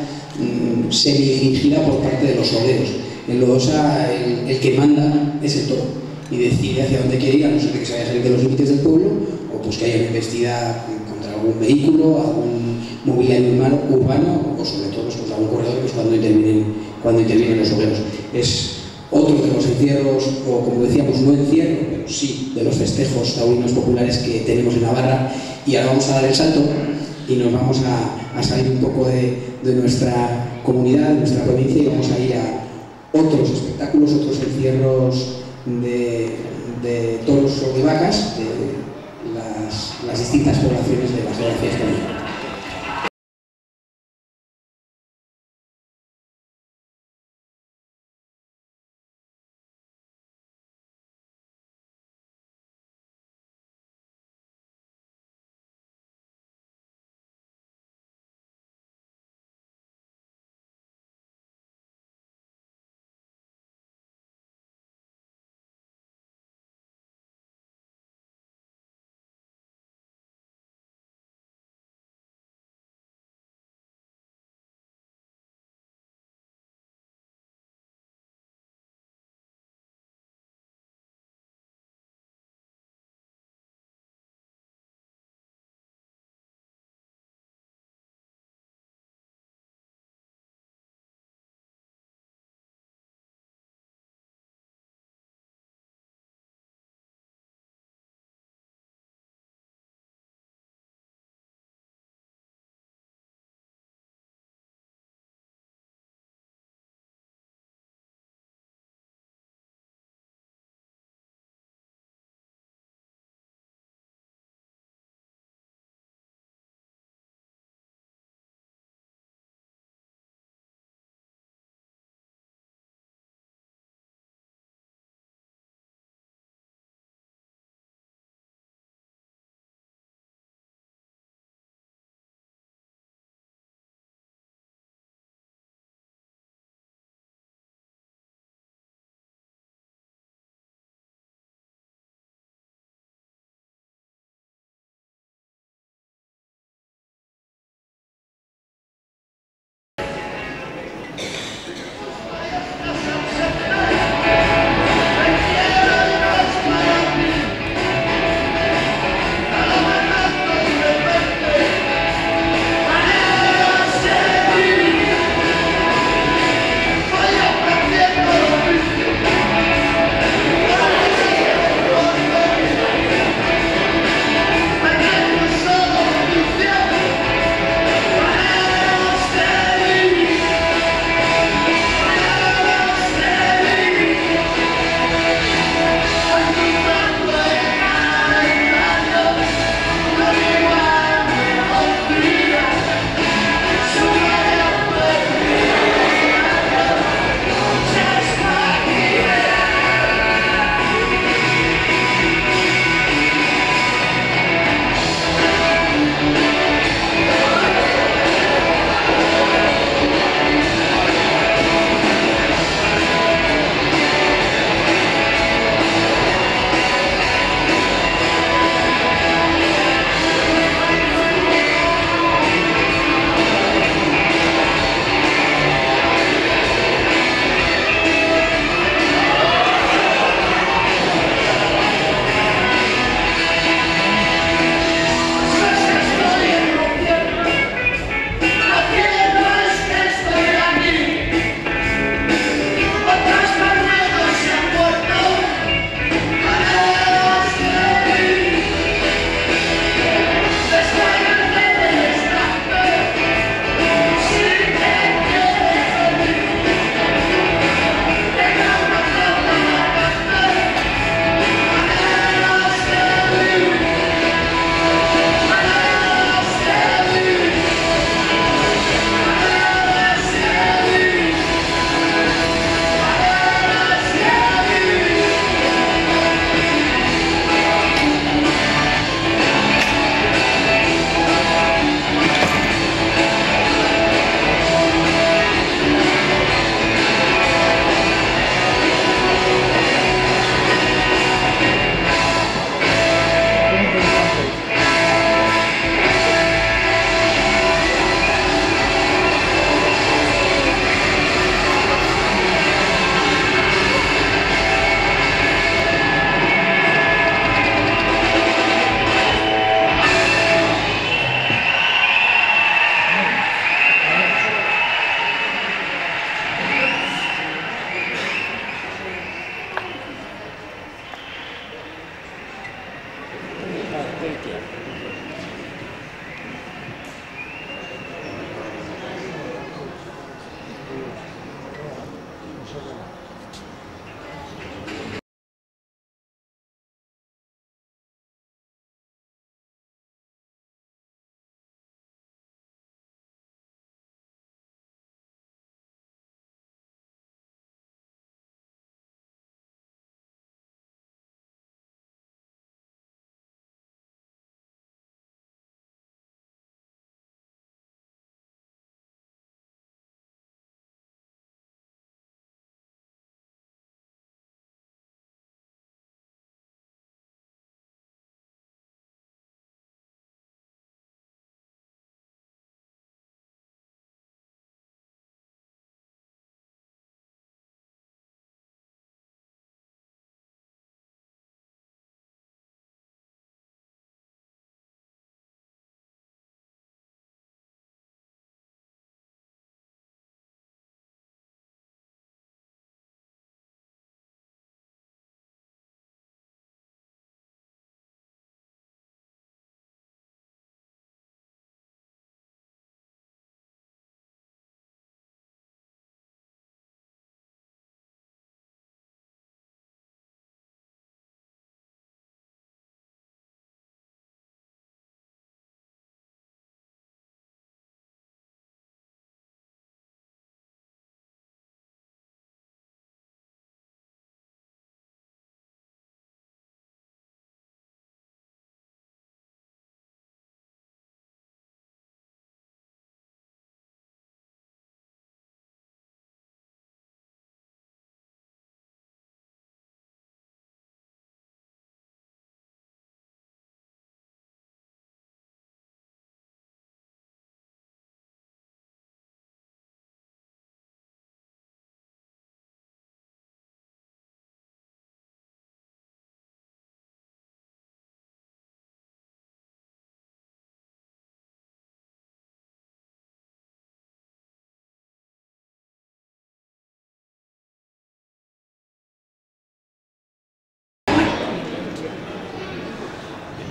semi-dirigida por parte de los sogueros. En Lodosa el que manda es el toro y decide hacia dónde quiere ir, a no ser que se vaya a salir de los límites del pueblo o pues que haya una embestida contra algún vehículo, algún mobiliario urbano o sobre todo pues, contra algún corredor, pues cuando intervienen los sogueros. Es otro de los encierros, o como decíamos, no encierro, pero sí de los festejos taurinos populares que tenemos en Navarra. Y ahora vamos a dar el salto y nos vamos a salir un poco de nuestra comunidad, de nuestra provincia, y vamos a ir a otros espectáculos, otros encierros de toros o de vacas de las distintas poblaciones de la geografía española.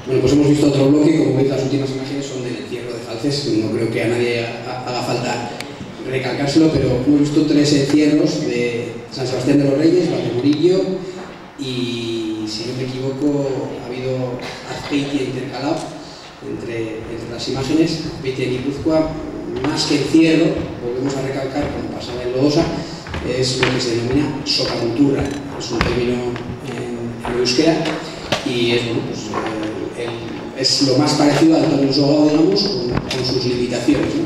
Bueno, pues hemos visto otro bloque, como veis las últimas imágenes son del encierro de Falces, no creo que a nadie haga falta recalcárselo, pero hemos visto 3 encierros de San Sebastián de los Reyes, Valdemorillo y, si no me equivoco, ha habido Azpeitia intercalado entre las imágenes, Azpeitia y Guipúzcoa. Más que encierro, volvemos a recalcar, como pasaba en Lodosa, es lo que se denomina socacultura, es un término en euskera y es, bueno, pues, es lo más parecido al tono sogado, digamos, con sus limitaciones, ¿no?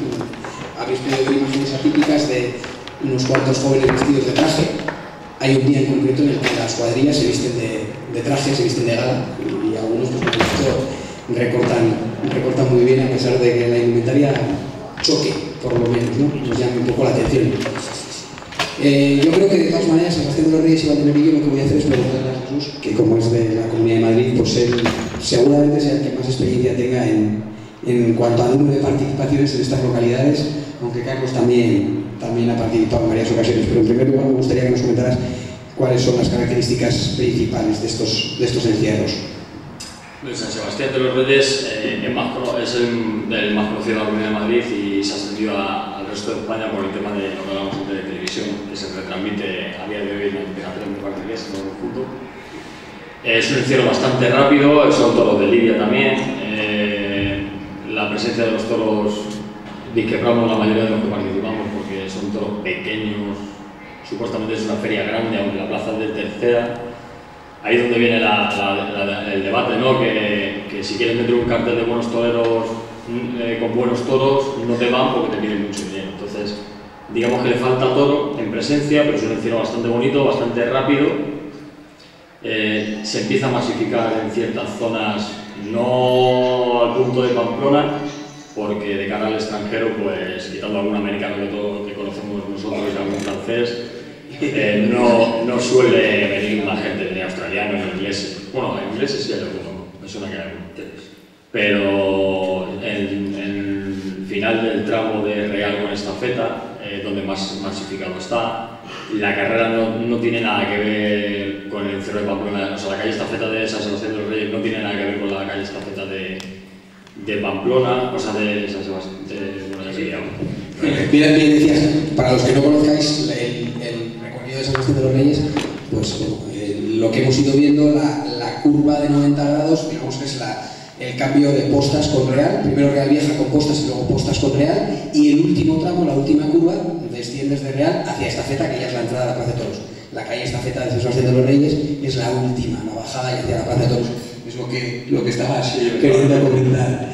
Habéis podido ver imágenes atípicas de unos cuantos jóvenes vestidos de traje. Hay un día en concreto en el que las cuadrillas se visten de traje, se visten de gala, y algunos, pues, por supuesto, recortan muy bien, a pesar de que la indumentaria choque, por lo menos, ¿no? Nos llama un poco la atención. Yo creo que, de todas maneras, Sebastián de los Reyes y Valdemorillo, lo que voy a hacer es preguntarle a Jesús, que como es de la Comunidad de Madrid, pues él seguramente sea el que más experiencia tenga en cuanto al número de participaciones en estas localidades, aunque Carlos también ha participado en varias ocasiones. Pero en primer lugar me gustaría que nos comentaras cuáles son las características principales de estos encierros. San Sebastián de los Reyes es el más conocido de la Comunidad de Madrid y se ha extendido al resto de España por el tema de lo que hablamos antes de televisión, que se retransmite a día de hoy en la Antena 3, me parece que es, en conjunto. Es un encierro bastante rápido, son toros de lidia también. La presencia de los toros discrepamos la mayoría de los que participamos porque son toros pequeños, supuestamente es una feria grande, aunque la plaza es de tercera. Ahí es donde viene el debate, ¿no? Que si quieres meter un cartel de buenos toreros con buenos toros, no te van porque te piden mucho dinero. Entonces, digamos que le falta toro en presencia, pero es un encierro bastante bonito, bastante rápido. Se empieza a masificar en ciertas zonas, no al punto de Pamplona, porque de cara al extranjero, pues quitando algún americano que conocemos nosotros y algún francés, no suele venir una gente ni australianos ni ingleses. Bueno, ingleses sí hay algunos, me suena que hay algunos. Pero el final del tramo de Real con estafeta, donde más masificado está, La carrera no tiene nada que ver con el encierro de Pamplona, o sea, la calle Estafeta de San Sebastián de los Reyes no tiene nada que ver con la calle Estafeta de Pamplona, o sea, de San Sebastián, Bien decías, para los que no conozcáis el recorrido de San Sebastián de los Reyes, pues lo que hemos ido viendo, la curva de 90 grados, digamos que es el cambio de Postas con Real, primero Real Vieja con Postas y luego Postas con Real, y el último tramo, la última curva, desciendes de Real hacia Estafeta, que ya es la entrada a la Plaza de Toros. La calle Estafeta de San Sebastián de los Reyes es la última, la bajada y hacia la Plaza de Toros. Es lo que estabas queriendo comentar.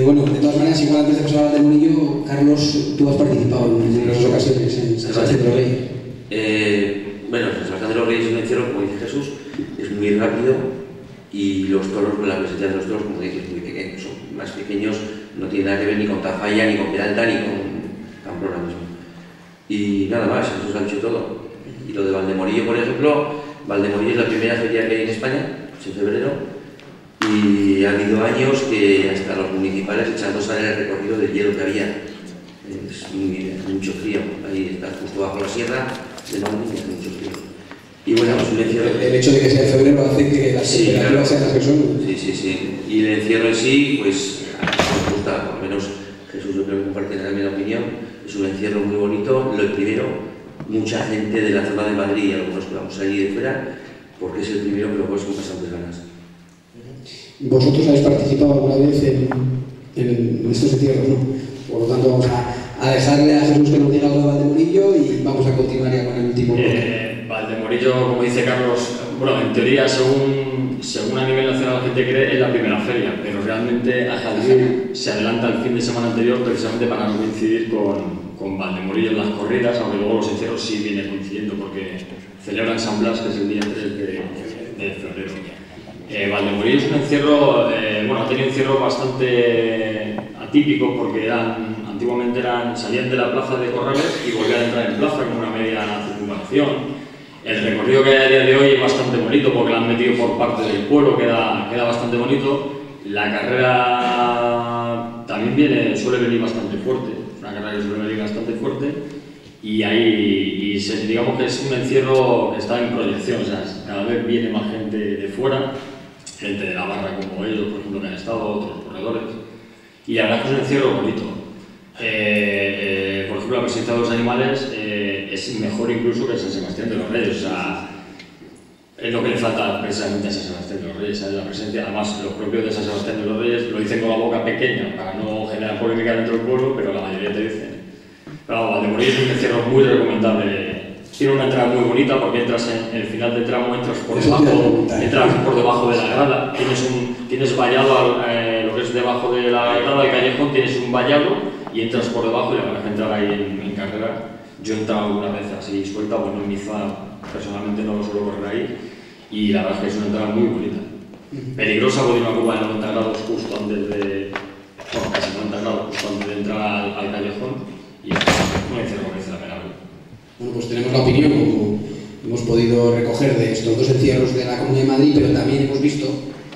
Bueno, de todas maneras, igual antes de pasar a Valdemorillo, Carlos, tú has participado en numerosas ocasiones en San Sebastián de los Reyes. Bueno, San Sebastián de los Reyes es un encierro, como dice Jesús, es muy rápido. Y los toros, la presencia de los toros, como dices, muy pequeños, son más pequeños, no tiene nada que ver ni con Tafalla, ni con Peralta, ni con Pamplona mismo. Y nada más, eso se ha dicho todo. Y lo de Valdemorillo, por ejemplo, Valdemorillo es la primera feria que hay en España, es en febrero, y ha habido años que hasta los municipales echando sal en el recorrido del hielo que había. Es mucho frío, ahí está justo bajo la sierra de Madrid, es mucho frío. Y bueno, pues el hecho de que sea en febrero hace que las temperaturas sean las que son. Sí. Y el encierro en sí, pues nos gusta, por lo menos Jesús, yo creo que compartirá también la opinión. Es un encierro muy bonito. Lo primero, mucha gente de la zona de Madrid y algunos que vamos allí de fuera, porque es el primero, pero pues con bastantes ganas. ¿Vosotros habéis participado alguna vez en estos encierros, no? Por lo tanto, vamos a dejarle a Jesús que nos diga algo de Valdemorillo y vamos a continuar ya con el último bloque. Valdemorillo, como dice Carlos, bueno, en teoría, según a nivel nacional la gente cree, es la primera feria, pero realmente se adelanta el fin de semana anterior precisamente para no coincidir con Valdemorillo en las corridas, aunque luego los encierros sí vienen coincidiendo porque celebran San Blas, que es el día 3 de febrero. Valdemorillo es un encierro, ha tenido encierros bastante atípicos porque antiguamente salían de la plaza de Corrales y volvían a entrar en plaza con una media circunvalación. El recorrido que hay a día de hoy es bastante bonito porque lo han metido por parte del pueblo, queda bastante bonito. La carrera también suele venir bastante fuerte, una carrera que suele venir bastante fuerte y digamos que es un encierro que está en proyección, o sea, cada vez viene más gente de fuera, gente de la barra como ellos, por ejemplo, que han estado, otros corredores, y la verdad es que es un encierro bonito. Por ejemplo, la presencia de los animales es mejor incluso que San Sebastián de los Reyes, o sea, es lo que le falta precisamente a San Sebastián de los Reyes, ¿sabes? La presencia, además los propios de San Sebastián de los Reyes lo dicen con la boca pequeña para no generar polémica dentro del pueblo, pero la mayoría te dicen. Pero Valdemorillo es un encierro muy recomendable, tiene una entrada muy bonita porque entras en el final del tramo, entras por debajo de la grada, tienes vallado lo que es debajo de la grada del callejón, tienes un vallado y entras por debajo y la verdad es que entrar ahí en carrera. Yo he entrado alguna vez así suelta, bueno, en mi zona personalmente no lo suelo correr ahí y la verdad es que es una entrada muy bonita. Peligrosa porque tiene una curva de 90 grados justo antes de... bueno, casi 90 grados justo antes de entrar al callejón y es un encierro que merece la pena. Bueno, pues tenemos la opinión, como hemos podido recoger de estos dos encierros de la Comunidad de Madrid, pero también hemos visto,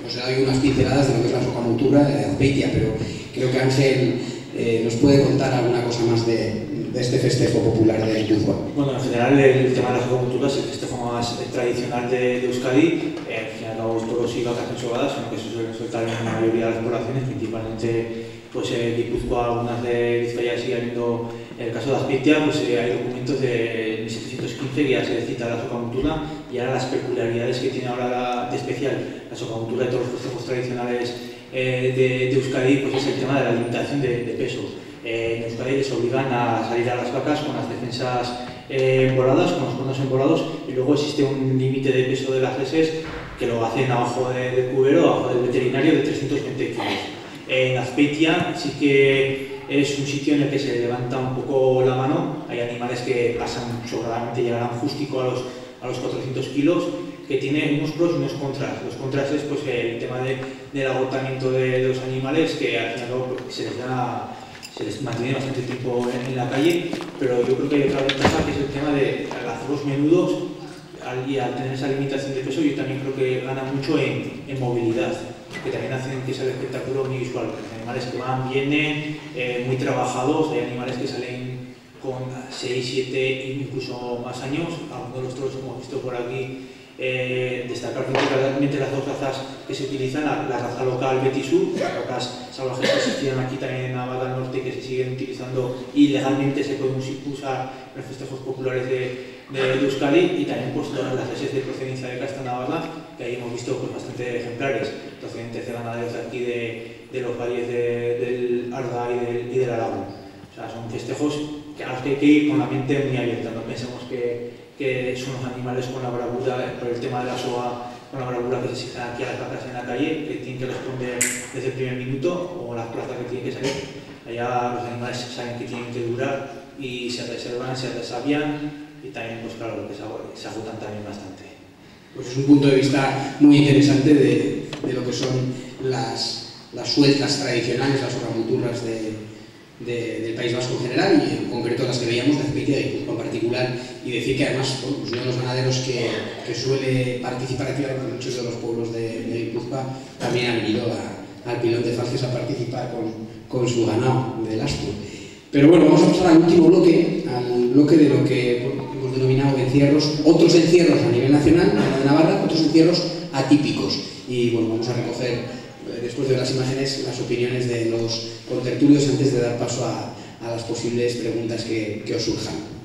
os he dado unas pinceladas de lo que es la socamontura de Azpeitia, pero creo que Ángel nos puede contar alguna cosa más de este festejo popular de Guipúzcoa. Bueno, en general el tema de las socamonturas es el festejo más tradicional de Euskadi. Al final los toros y vacas ensogadas, sino que se suelen soltar en la mayoría de las poblaciones, principalmente pues Guipúzcoa, algunas de Vizcaya sigue habiendo. En el caso de Azpeitia, pues hay documentos de 1715 que ya se cita la socamontura y ahora las peculiaridades que tiene ahora de especial la socamontura de todos los festejos tradicionales de Euskadi, pues es el tema de la limitación de peso. En Euskadi les obligan a salir a las vacas con las defensas emboladas, con los cuernos embolados, y luego existe un límite de peso de las reses que lo hacen abajo del cubero, abajo del veterinario, de 320 kilos. En Azpeitia sí que es un sitio en el que se levanta un poco la mano, hay animales que pasan sobradamente, llegarán justico a los 400 kilos, que tiene unos pros y unos contras. Los contras es pues, el tema del agotamiento de los animales, que al final se les mantiene bastante tiempo en la calle, pero yo creo que hay otra ventaja que es el tema de al hacerlos menudos y al tener esa limitación de peso, yo también creo que gana mucho en movilidad, que también hacen que sea el espectáculo muy visual. Hay animales que van, vienen, muy trabajados, hay animales que salen con 6, 7, incluso más años. Algunos de los toros hemos visto por aquí. Destacar principalmente las dos razas que se utilizan, la raza local Betisú, las razas salvajes que se tiran aquí también en Navarra del Norte, que se siguen utilizando y legalmente se pueden usar en los festejos populares de Euskadi, y también pues todas las leches de procedencia de Casta Navarra, que ahí hemos visto pues bastante ejemplares procedentes de ganaderos de aquí de los valles del Arga y del Aragón. O sea, son festejos a los que hay que ir con la mente muy abierta. No pensemos que son los animales con la bravura, por el tema de la soga, con la bravura que se exigen aquí a las vacas en la calle, que tienen que responder desde el primer minuto, o las plazas que tienen que salir. Allá los animales saben que tienen que durar y se reservan, se resabian, y también, pues claro, que se agotan también bastante. Pues es un punto de vista muy interesante de lo que son las sueltas tradicionales, las oramuturras del País Vasco en general, y en concreto las que veíamos de Azpeitia y Guipúzcoa en particular, y decir que además, bueno, pues uno de los ganaderos que suele participar activamente en muchos de los pueblos de Guipúzcoa también ha venido al Pilón de Falces a participar con su ganado del Astur. Pero bueno, vamos a pasar al último bloque, al bloque de lo que hemos denominado encierros, otros encierros a nivel nacional, de Navarra, otros encierros atípicos. Y bueno, vamos a recoger, después de las imágenes, las opiniones de los contertulios antes de dar paso a las posibles preguntas que os surjan.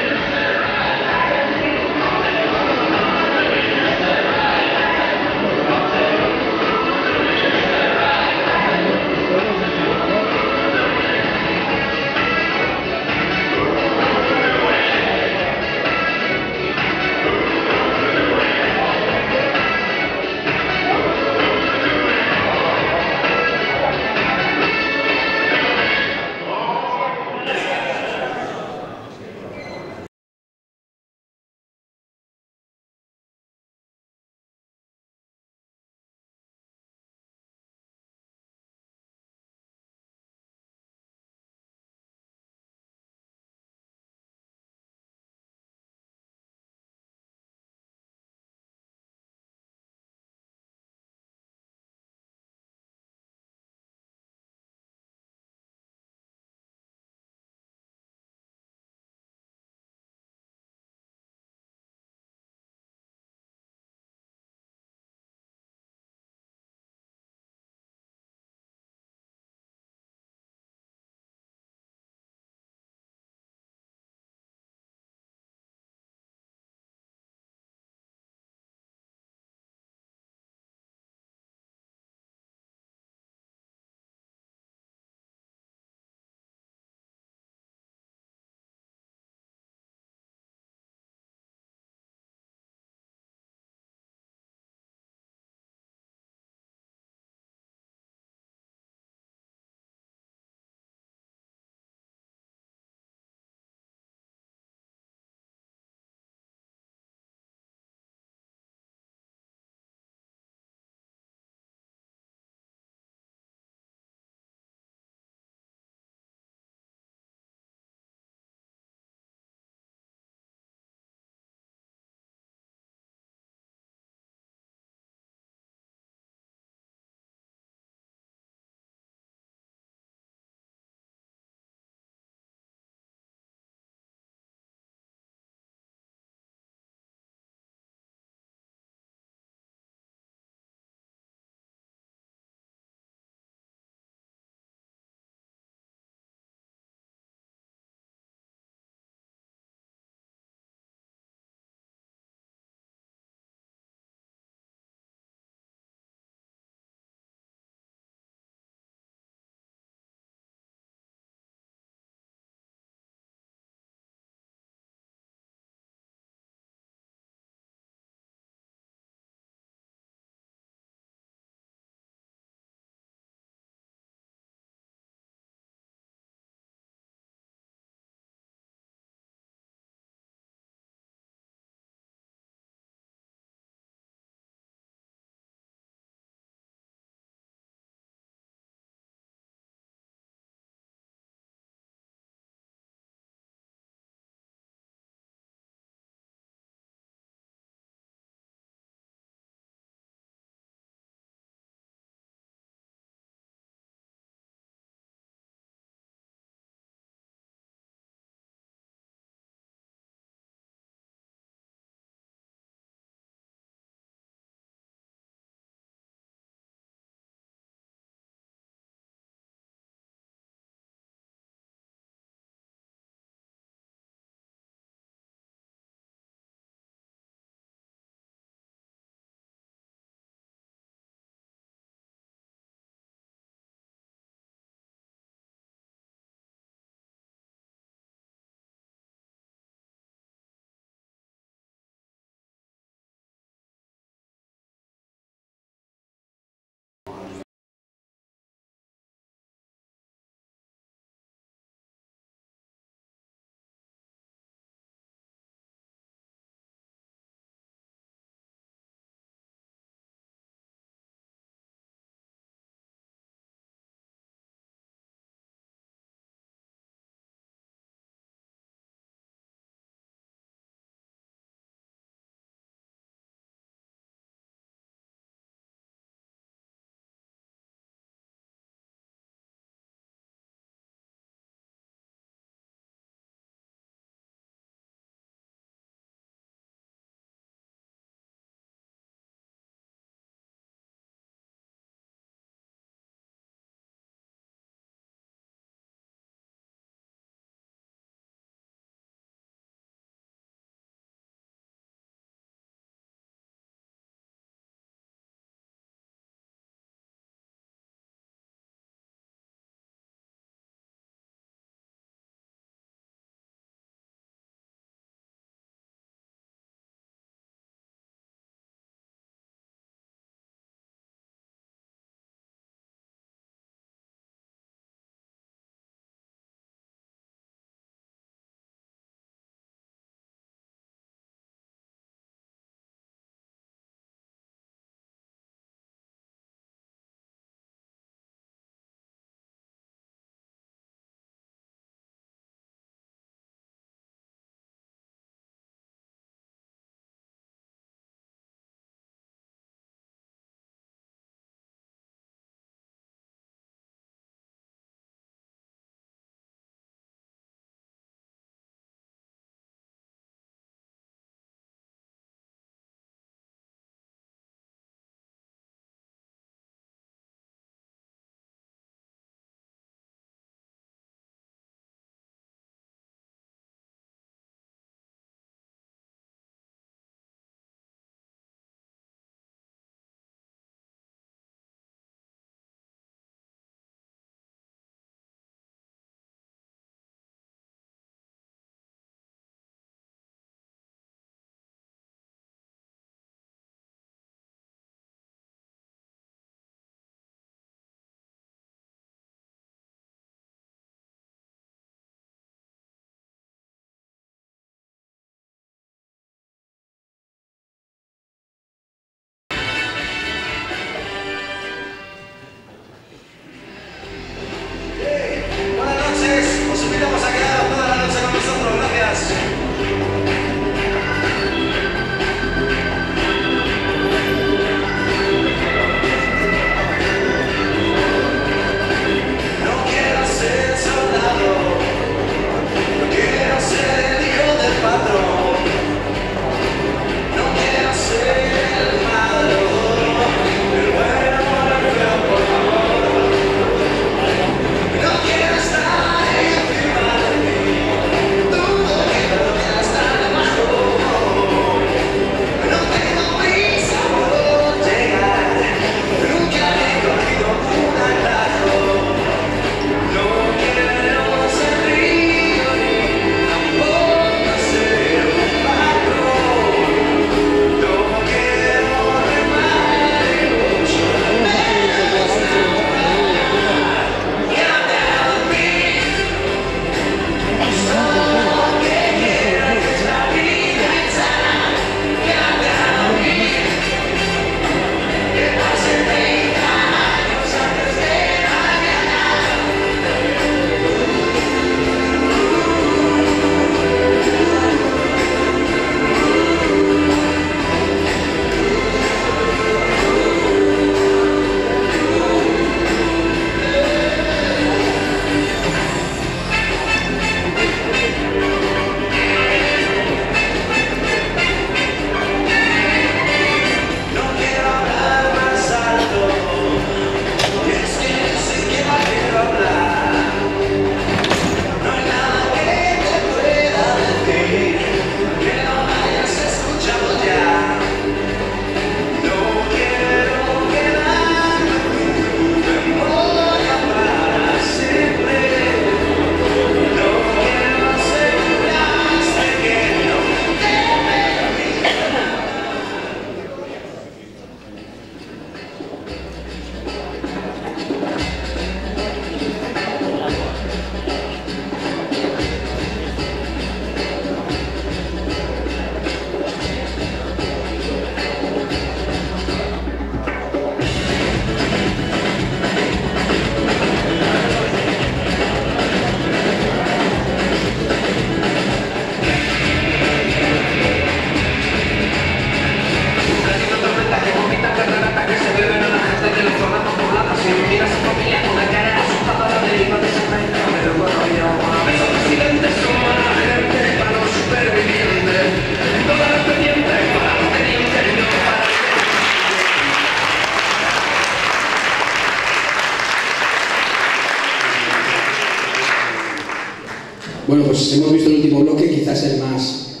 Bueno, pues hemos visto el último bloque, quizás el más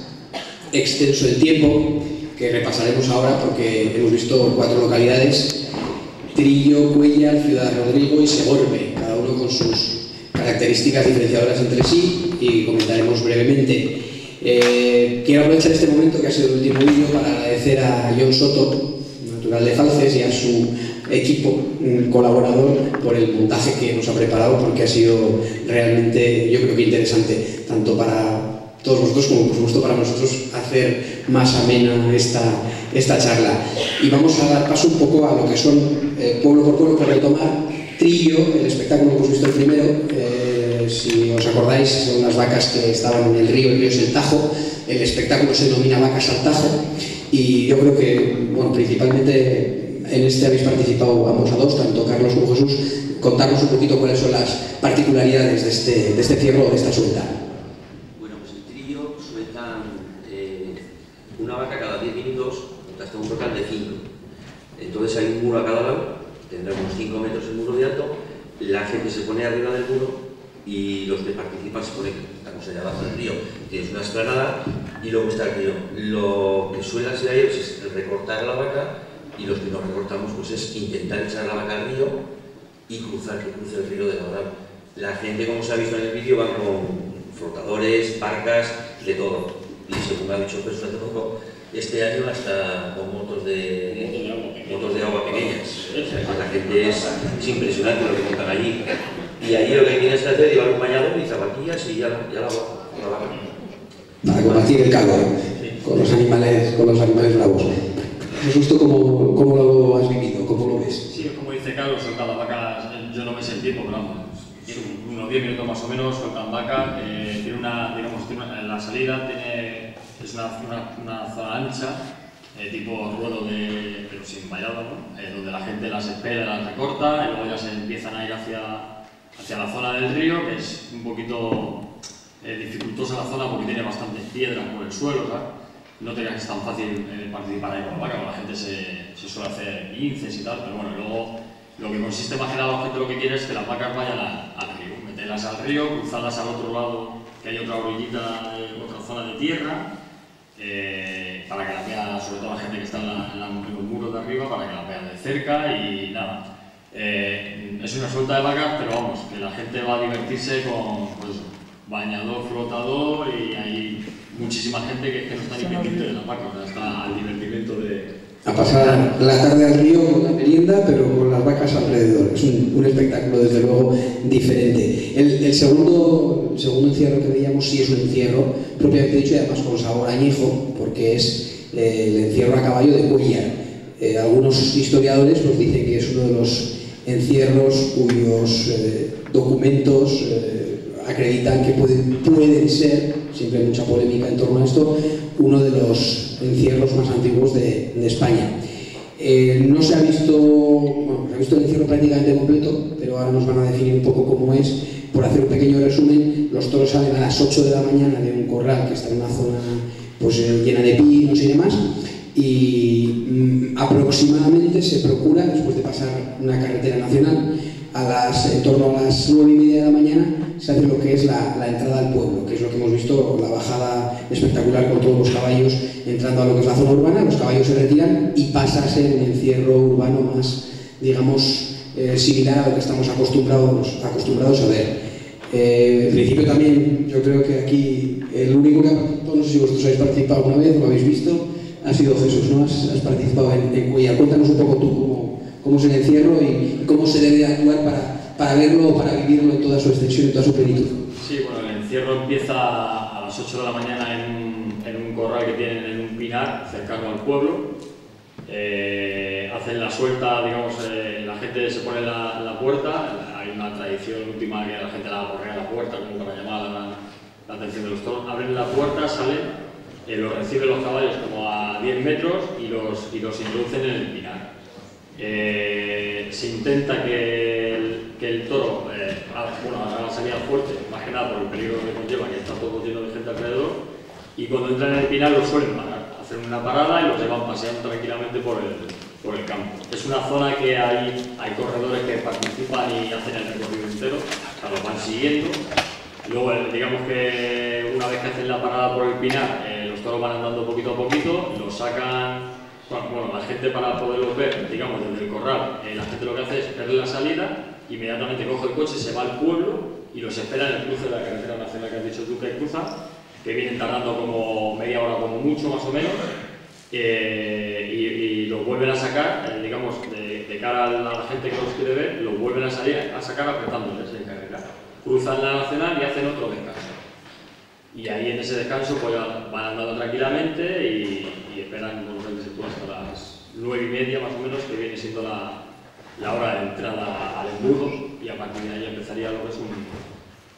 extenso del tiempo, que repasaremos ahora porque hemos visto 4 localidades: Trillo, Cuéllar, Ciudad Rodrigo y Segorbe, cada uno con sus características diferenciadoras entre sí, y comentaremos brevemente. Quiero aprovechar este momento, que ha sido el último vídeo, para agradecer a John Soto, natural de Falces, y a su equipo colaborador por el montaje que nos ha preparado, porque ha sido realmente, yo creo que interesante, tanto para todos vosotros como por supuesto para nosotros, hacer más amena esta charla. Y vamos a dar paso un poco a lo que son, pueblo por pueblo, por retomar. Trillo, el espectáculo que hemos visto el primero, si os acordáis, son las vacas que estaban en el río es el Tajo. El espectáculo se denomina Vacas al Tajo, y yo creo que, bueno, principalmente en este habéis participado ambos a dos, tanto Carlos como Jesús. Contarnos un poquito cuáles son las particularidades de este cierro, de esta suelta. Bueno, pues el Trillo sueltan una vaca cada 10 minutos, hasta un total de 5. Entonces hay un muro a cada lado, tendrá unos 5 metros el muro de alto, la gente se pone arriba del muro y los que participan se ponen, estamos allá abajo del río, tienes una explanada y luego está el río. Lo que suele hacer a ellos es recortar la vaca, y los que nos recortamos pues es intentar echar la vaca al río y cruzar, que cruce el río de lado. La gente, como se ha visto en el vídeo, van con flotadores, barcas, de todo. Y según ha dicho Jesús hace poco, este año hasta con motos de agua pequeñas. O sea, que la gente es impresionante lo que montan allí. Y allí lo que tienes que hacer es llevar un bañador y zapatillas y ya la vaca. Para combatir el calor, sí, con los animales bravos. Jesús, ¿cómo lo has vivido? ¿Cómo lo ves? Sí, como dice Carlos, sueltan las vacas, yo no me sé el tiempo, pero vamos, unos 10 minutos más o menos, sueltan vacas. Tiene la salida es una zona ancha, tipo ruedo pero sin vallado, ¿no? Donde la gente las espera, las recorta, y luego ya se empiezan a ir hacia la zona del río, que es un poquito dificultosa la zona porque tiene bastantes piedras por el suelo, ¿sabes? No te creas que es tan fácil participar ahí con la vaca, porque la gente se suele hacer pinces y tal, pero bueno, luego lo que consiste más que nada, la gente lo que quiere es que las vacas vayan al río, meterlas al río, cruzarlas al otro lado, que hay otra orillita, otra zona de tierra, para que la vea, sobre todo la gente que está en los muros de arriba, para que la vean de cerca. Y nada, es una suelta de vacas, pero vamos, que la gente va a divertirse con pues, bañador, flotador, y hay muchísima gente que no está ni pendiente de las vacas, o sea, está al divertimento a pasar la tarde al río con la merienda, pero con las vacas alrededor. Es un espectáculo, desde luego, diferente. El segundo encierro que veíamos sí es un encierro propiamente dicho, y además con sabor añejo, porque es el encierro a caballo de Cuéllar. Algunos historiadores nos dicen que es uno de los encierros cuyos documentos acreditan que pueden ser, siempre hay mucha polémica en torno a esto, uno de los encierros más antiguos de España. No se ha visto, se ha visto el encierro prácticamente completo, pero ahora nos van a definir un poco cómo es. Por hacer un pequeño resumen, los toros salen a las 8 de la mañana de un corral que está en una zona pues, llena de pinos y demás, y aproximadamente se procura, después de pasar una carretera nacional, en torno a las 9:30 de la mañana se hace lo que es la entrada al pueblo, que es lo que hemos visto, la bajada espectacular con todos los caballos entrando a lo que es la zona urbana. Los caballos se retiran y pasa a ser un encierro urbano más, digamos, similar a lo que estamos acostumbrados a ver. En principio también, yo creo que aquí el único que no sé si vosotros habéis participado alguna vez o lo habéis visto, ha sido Jesús, ¿no? Has participado en Cuéllar. Cuéntanos un poco tú cómo es el encierro y cómo se debe actuar para verlo, para vivirlo en toda su extensión, en toda su plenitud. Sí, bueno, el encierro empieza a las 8 de la mañana en un corral que tienen en un pinar cercano al pueblo. Hacen la suelta, digamos, la gente se pone en la puerta. Hay una tradición última que la gente la corre a la puerta como para llamar la atención de los toros. Abren la puerta, salen, los reciben los caballos como a 10 metros y los introducen en el pinar. Se intenta que el toro haga la salida fuerte, más que nada por el peligro que conlleva, que está todo lleno de gente alrededor, y cuando entran en el pinar los suelen parar, hacen una parada y los llevan paseando tranquilamente por el campo. Es una zona que hay corredores que participan y hacen el recorrido entero, o sea, los van siguiendo, Luego, digamos que una vez que hacen la parada por el Pinar, los toros van andando poquito a poquito, los sacan, bueno, la gente para poderlos ver, digamos, desde el corral, la gente lo que hace es verle la salida, inmediatamente coge el coche, se va al pueblo y los espera en el cruce de la carretera nacional que has dicho tú que cruza, que vienen tardando como media hora como mucho, más o menos, y los vuelven a sacar, digamos, de cara a la gente que los quiere ver, los vuelven a sacar apretándoles en carretera. Cruzan la nacional y hacen otro descanso. Y ahí en ese descanso pues van andando tranquilamente y esperan hasta las 9:30 más o menos, que viene siendo la hora de entrada al embudo, y a partir de ahí empezaría lo que es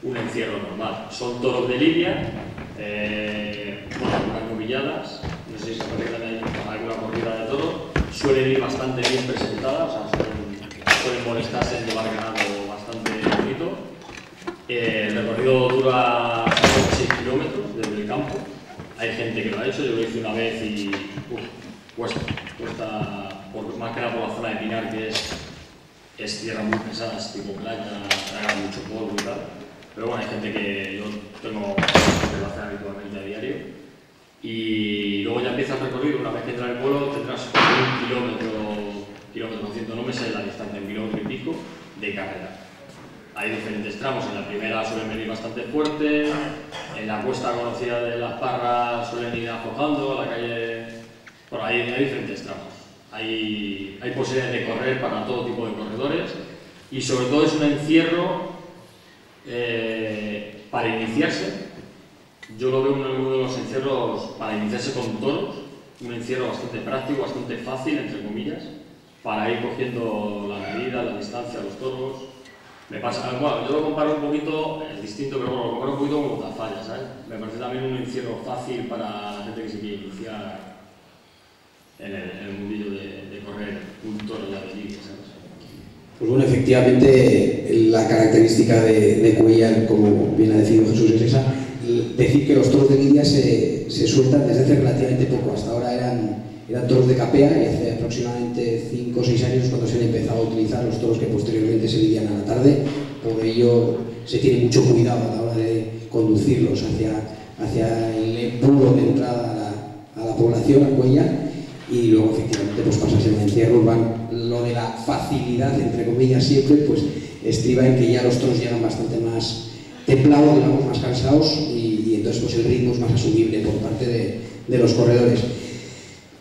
un encierro normal. Son toros de lidia, algunas novilladas, no sé si se parece que también hay alguna corrida de toros, suelen ir bastante bien presentadas, o sea, suelen molestarse en llevar ganado bastante bonito. El recorrido dura 6 kilómetros desde el campo. Hay gente que lo ha hecho, yo lo hice una vez y cuesta más que nada por la zona de Pinar, que es tierra muy pesada, es tipo playa, traga mucho polvo y tal. Pero bueno, hay gente que yo tengo que lo hacer habitualmente a diario. Y luego ya empieza el recorrido, una vez que entra el pueblo tendrás 1 kilómetro 100, no me sé la distancia, 1 kilómetro y pico de carrera. Hay diferentes tramos, en la primera suelen venir bastante fuerte, en la cuesta conocida de Las Parras suelen ir aflojando, la calle... Bueno, hay diferentes tramos. Hay posibilidades de correr para todo tipo de corredores y sobre todo es un encierro para iniciarse. Yo lo veo en uno de los encierros para iniciarse con toros, un encierro bastante práctico, bastante fácil, entre comillas, para ir cogiendo la medida, la distancia a los toros. Me pasa, bueno, yo lo comparo un poquito, es distinto, pero bueno, lo comparo un poquito con Botafalla, ¿sabes? Me parece también un encierro fácil para la gente que se quiere iniciar en el mundillo de correr un toro ya de lidia, ¿sabes? Pues bueno, efectivamente la característica de Cuéllar, como bien ha decidido Jesús, es esa, decir que los toros de lidia se sueltan desde hace relativamente poco. Hasta ahora eran toros de capea, y hace aproximadamente 5 o 6 años cuando se han empezado a utilizar los toros que posteriormente se lidian a la tarde. Por ello se tiene mucho cuidado a la hora de conducirlos hacia el embudo de entrada a la población, a Cuéllar, y luego efectivamente pues pasas en el encierro urbano. Lo de la facilidad, entre comillas, siempre pues estriba en que ya los toros llegan bastante más templados, digamos, más cansados, y entonces pues el ritmo es más asumible por parte de los corredores.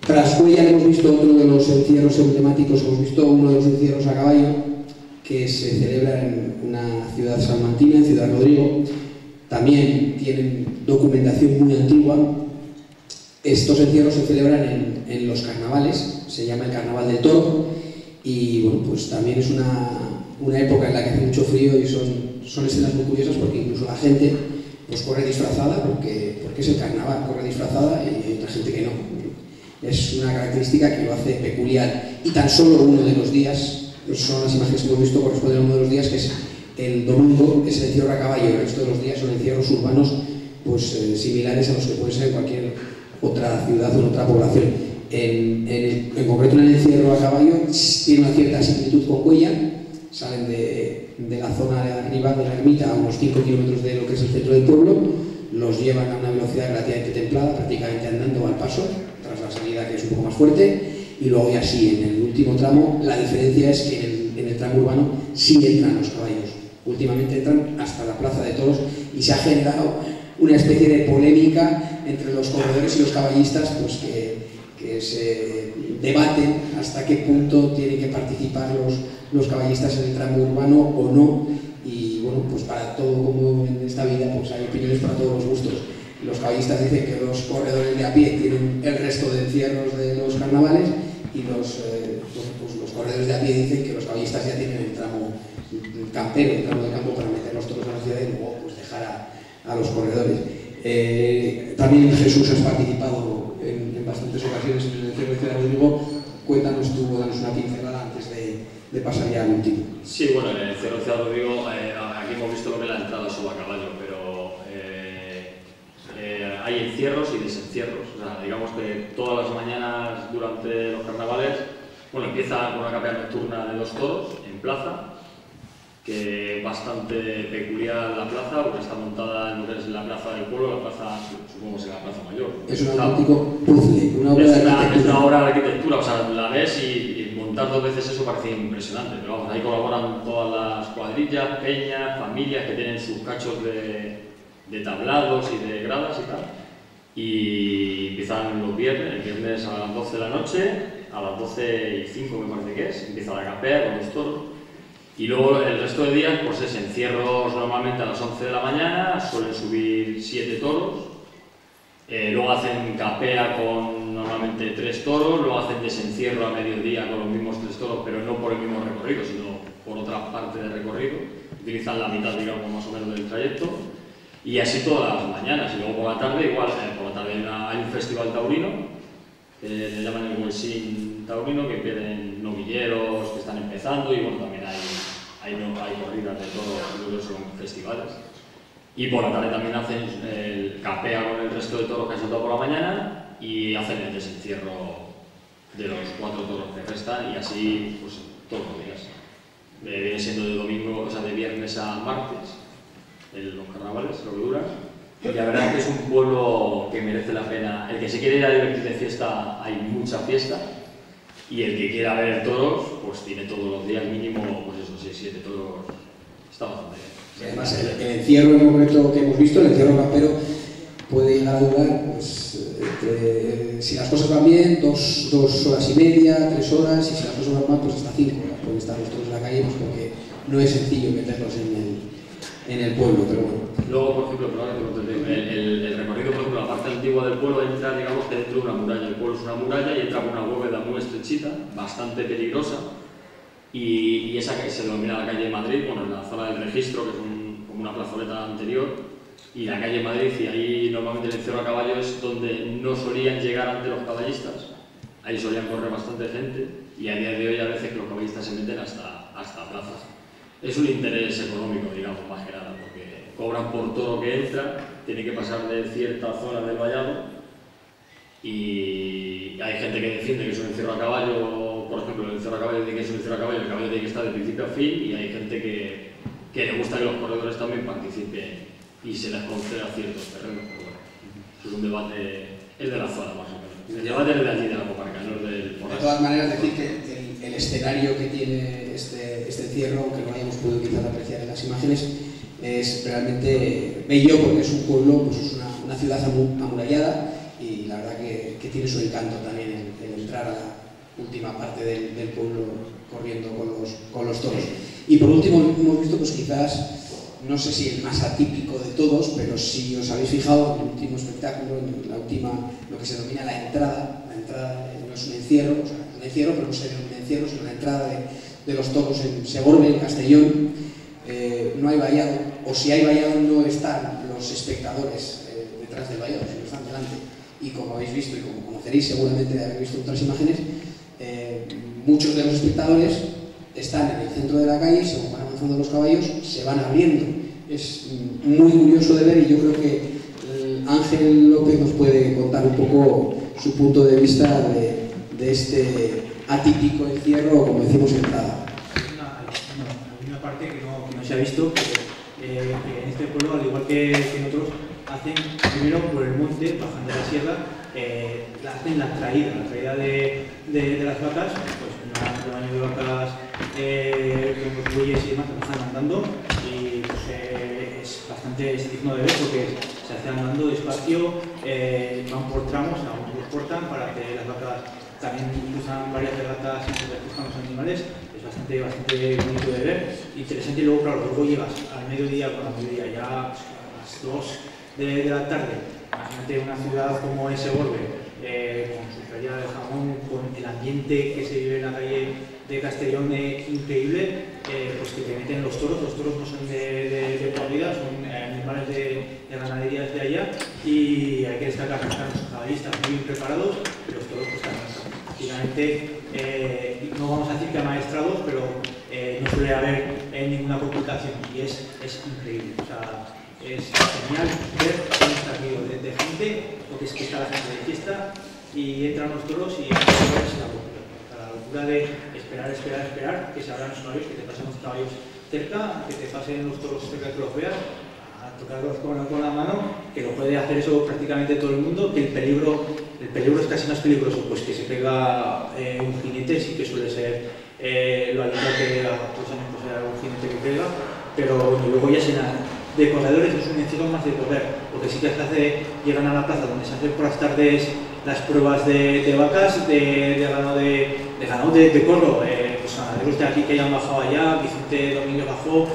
Tras Cuéllar hemos visto otro de los encierros emblemáticos, hemos visto uno de los encierros a caballo que se celebra en una ciudad salmantina, en Ciudad Rodrigo. También tienen documentación muy antigua. Estos encierros se celebran en los carnavales, se llama el Carnaval del Toro, y bueno, pues también es una época en la que hace mucho frío y son escenas muy curiosas, porque incluso la gente pues corre disfrazada, porque es el carnaval, corre disfrazada, y hay otra gente que no. Es una característica que lo hace peculiar, y tan solo uno de los días, son las imágenes que hemos visto, corresponden a uno de los días, que es el domingo, es el encierro a caballo. El resto de los días son encierros urbanos pues similares a los que pueden ser en cualquier otra ciudad o en otra población. En concreto, en el encierro a caballo tiene una cierta similitud con Cuéllar. Salen de la zona de arriba de la ermita, a unos 5 kilómetros de lo que es el centro del pueblo, los llevan a una velocidad relativamente templada, prácticamente andando al paso, tras la salida, que es un poco más fuerte, y luego ya sí, en el último tramo, la diferencia es que en el tramo urbano sí entran los caballos. Últimamente entran hasta la plaza de toros, y se ha generado una especie de polémica entre los corredores y los caballistas, pues que se debaten hasta qué punto tienen que participar los caballistas en el tramo urbano o no. Y bueno, pues para todo, como en esta vida, pues hay opiniones para todos los gustos. Los caballistas dicen que los corredores de a pie tienen el resto de encierros de los carnavales, y los corredores de a pie dicen que los caballistas ya tienen el tramo campero, el tramo de campo, para meter los toros a la ciudad y luego pues dejar a los corredores. También Jesús has participado en bastantes ocasiones en el encierro de Ciudad Rodrigo. Cuéntanos tú, danos una pincelada antes de pasar ya al último. Sí, bueno, en el encierro de Ciudad Rodrigo aquí hemos visto lo que es la entrada solo a caballo, pero hay encierros y desencierros. O sea, digamos que todas las mañanas durante los carnavales, bueno, empieza con una capea nocturna de 2 toros en plaza. que es bastante peculiar la plaza, porque está montada en lo que es la plaza del pueblo, la plaza, supongo que será la plaza mayor. Es un auténtico puzzle, una obra de arquitectura. Es una obra de arquitectura, o sea, la ves y montar dos veces eso parece impresionante, pero vamos, ahí colaboran todas las cuadrillas, peñas, familias que tienen sus cachos de tablados y de gradas y tal. Y empiezan los viernes, el viernes a las 12 de la noche, a las 12:05 me parece que es, empieza la capea con los toros. Y luego el resto de días pues es encierros normalmente a las 11 de la mañana, suelen subir 7 toros, luego hacen capea con normalmente 3 toros, luego hacen desencierro a mediodía con los mismos 3 toros, pero no por el mismo recorrido, sino por otra parte del recorrido, utilizan la mitad, digamos, más o menos del trayecto, y así todas las mañanas. Y luego por la tarde igual, por la tarde hay un festival taurino, que le llaman el Huesín taurino, que vienen novilleros que están empezando, y bueno, también hay corridas de todos, son festivales. Y por la tarde también hacen el capea con el resto de toros que han soltado por la mañana y hacen el desencierro de los 4 toros que restan, y así pues todos los días. Viene siendo de domingo, o sea, de viernes a martes, los carnavales, lo que duran. Y la verdad es que es un pueblo que merece la pena. El que se quiere ir a divertir de fiesta, hay mucha fiesta. Y el que quiera ver toros, pues tiene todos los días mínimo, pues eso, 6-7 toros. Está bastante bien. Y además, el encierro en concreto que hemos visto, el encierro campero, puede llegar a durar, pues, si las cosas van bien, 2 horas y media, 3 horas, y si las cosas van mal, pues hasta 5 horas. Pueden estar los toros en la calle, pues porque no es sencillo meterlos en el pueblo, pero bueno. Luego, por ejemplo, el recorrido, por ejemplo, la parte antigua del pueblo entra, digamos, que dentro de una muralla. El pueblo es una muralla y entra por una bóveda muy estrechita, bastante peligrosa, y esa que se denomina la calle de Madrid, bueno, en la zona del registro, que es como una plazoleta anterior, y la calle Madrid, y ahí normalmente el encierro a caballo es donde no solían llegar ante los caballistas, ahí solían correr bastante gente, y a día de hoy a veces que los caballistas se meten hasta plazas. Es un interés económico, digamos, más que nada, porque cobran por toro que entra, tiene que pasar de cierta zona del vallado, y hay gente que defiende que es un encierro a caballo, por ejemplo, el encierro a caballo dice que es un encierro a caballo, el caballo tiene que estar de principio a fin, y hay gente que le gusta que los corredores también participen y se les conceda ciertos terrenos, pero bueno, eso es un debate, es de la zona más o menos. El debate es de allí, de la comarca, no es del... De todas maneras, decir que el escenario que tiene este encierro, aunque no hayamos podido quizás apreciar en las imágenes, es realmente bello, porque es un pueblo, pues es una ciudad amurallada, y la verdad que tiene su encanto también el entrar a la última parte del pueblo corriendo con los toros. Y por último, hemos visto pues quizás, no sé si el más atípico de todos, pero si os habéis fijado en el último espectáculo, en la última, lo que se denomina la entrada no es un encierro, o sea, un encierro, pero no sería un encierro, sino la entrada de los toros en Segorbe, en Castellón. No hay vallado, o si hay vallado no están los espectadores detrás del vallado, sino están delante. Y como habéis visto y como conoceréis seguramente de haber visto otras imágenes, muchos de los espectadores están en el centro de la calle y según van avanzando los caballos se van abriendo. Es muy curioso de ver, y yo creo que Ángel López nos puede contar un poco su punto de vista de este atípico encierro, como decimos, entrada. Hay una parte que no se ha visto, que en este pueblo, al igual que en otros, hacen primero por el monte, bajan de la sierra, hacen la traída de las vacas, pues un rebaño de vacas con los bueyes y demás que están andando, y pues es bastante digno de ver porque se hace andando despacio, van por tramos, algunos los cortan para que las vacas también usan varias regatas y se recojan los animales. Es bastante bonito de ver, interesante. Y luego, claro, luego llegas al mediodía, ya pues, a las 2 de la tarde. Imagínate una ciudad como es Segorbe, con su feria de jamón, con el ambiente que se vive en la calle de Castellón increíble, pues que te meten los toros. Los toros no son de corrida, son animales de ganadería de allá, y hay que destacar que están los caballistas muy bien preparados, pero los toros pues también prácticamente, no vamos a decir que amaestrados, pero no suele haber ninguna complicación, y es increíble. O sea, es genial ver un estadio de gente, porque es que está la gente de fiesta y entran los toros y es la locura de esperar, que se abran los caballos, que te pasen los caballos cerca, que te pasen los toros cerca que los veas, a tocarlos con la mano, que lo puede hacer eso prácticamente todo el mundo, que el peligro es casi más peligroso, pues que se pega un jinete, sí que suele ser lo habitual que a otros años pues era un jinete que pega, pero luego ya de corredores es un encierro más de correr, porque sí que llegan a la plaza donde se hacen por las tardes las pruebas de vacas, de ganado de corro, pues ganaderos de aquí que hayan bajado allá, Vicente Domínguez bajó,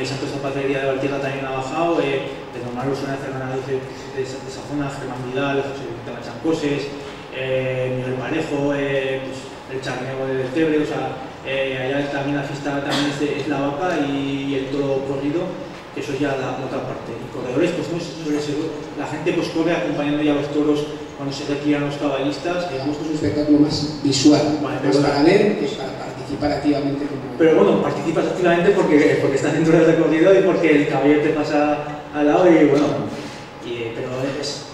Santos Zapatería de Valtierra también ha bajado, de normal lo suelen hacer ganaderos de esa zona, Germán Vidal, José Víctor Chancoses, Miguel Parejo, pues, el charneo de Cebre, o sea, allá también la fiesta también es la vaca y el toro corrido, que eso es ya la otra parte. Y corredores, pues no suele ser, la gente pues corre acompañando ya a los toros cuando se retiran los caballistas. Digamos que es un espectáculo más visual, vale, más para ver que para participar activamente. Pero bueno, participas activamente porque estás dentro del recorrido y porque el caballo te pasa al lado y bueno, pero es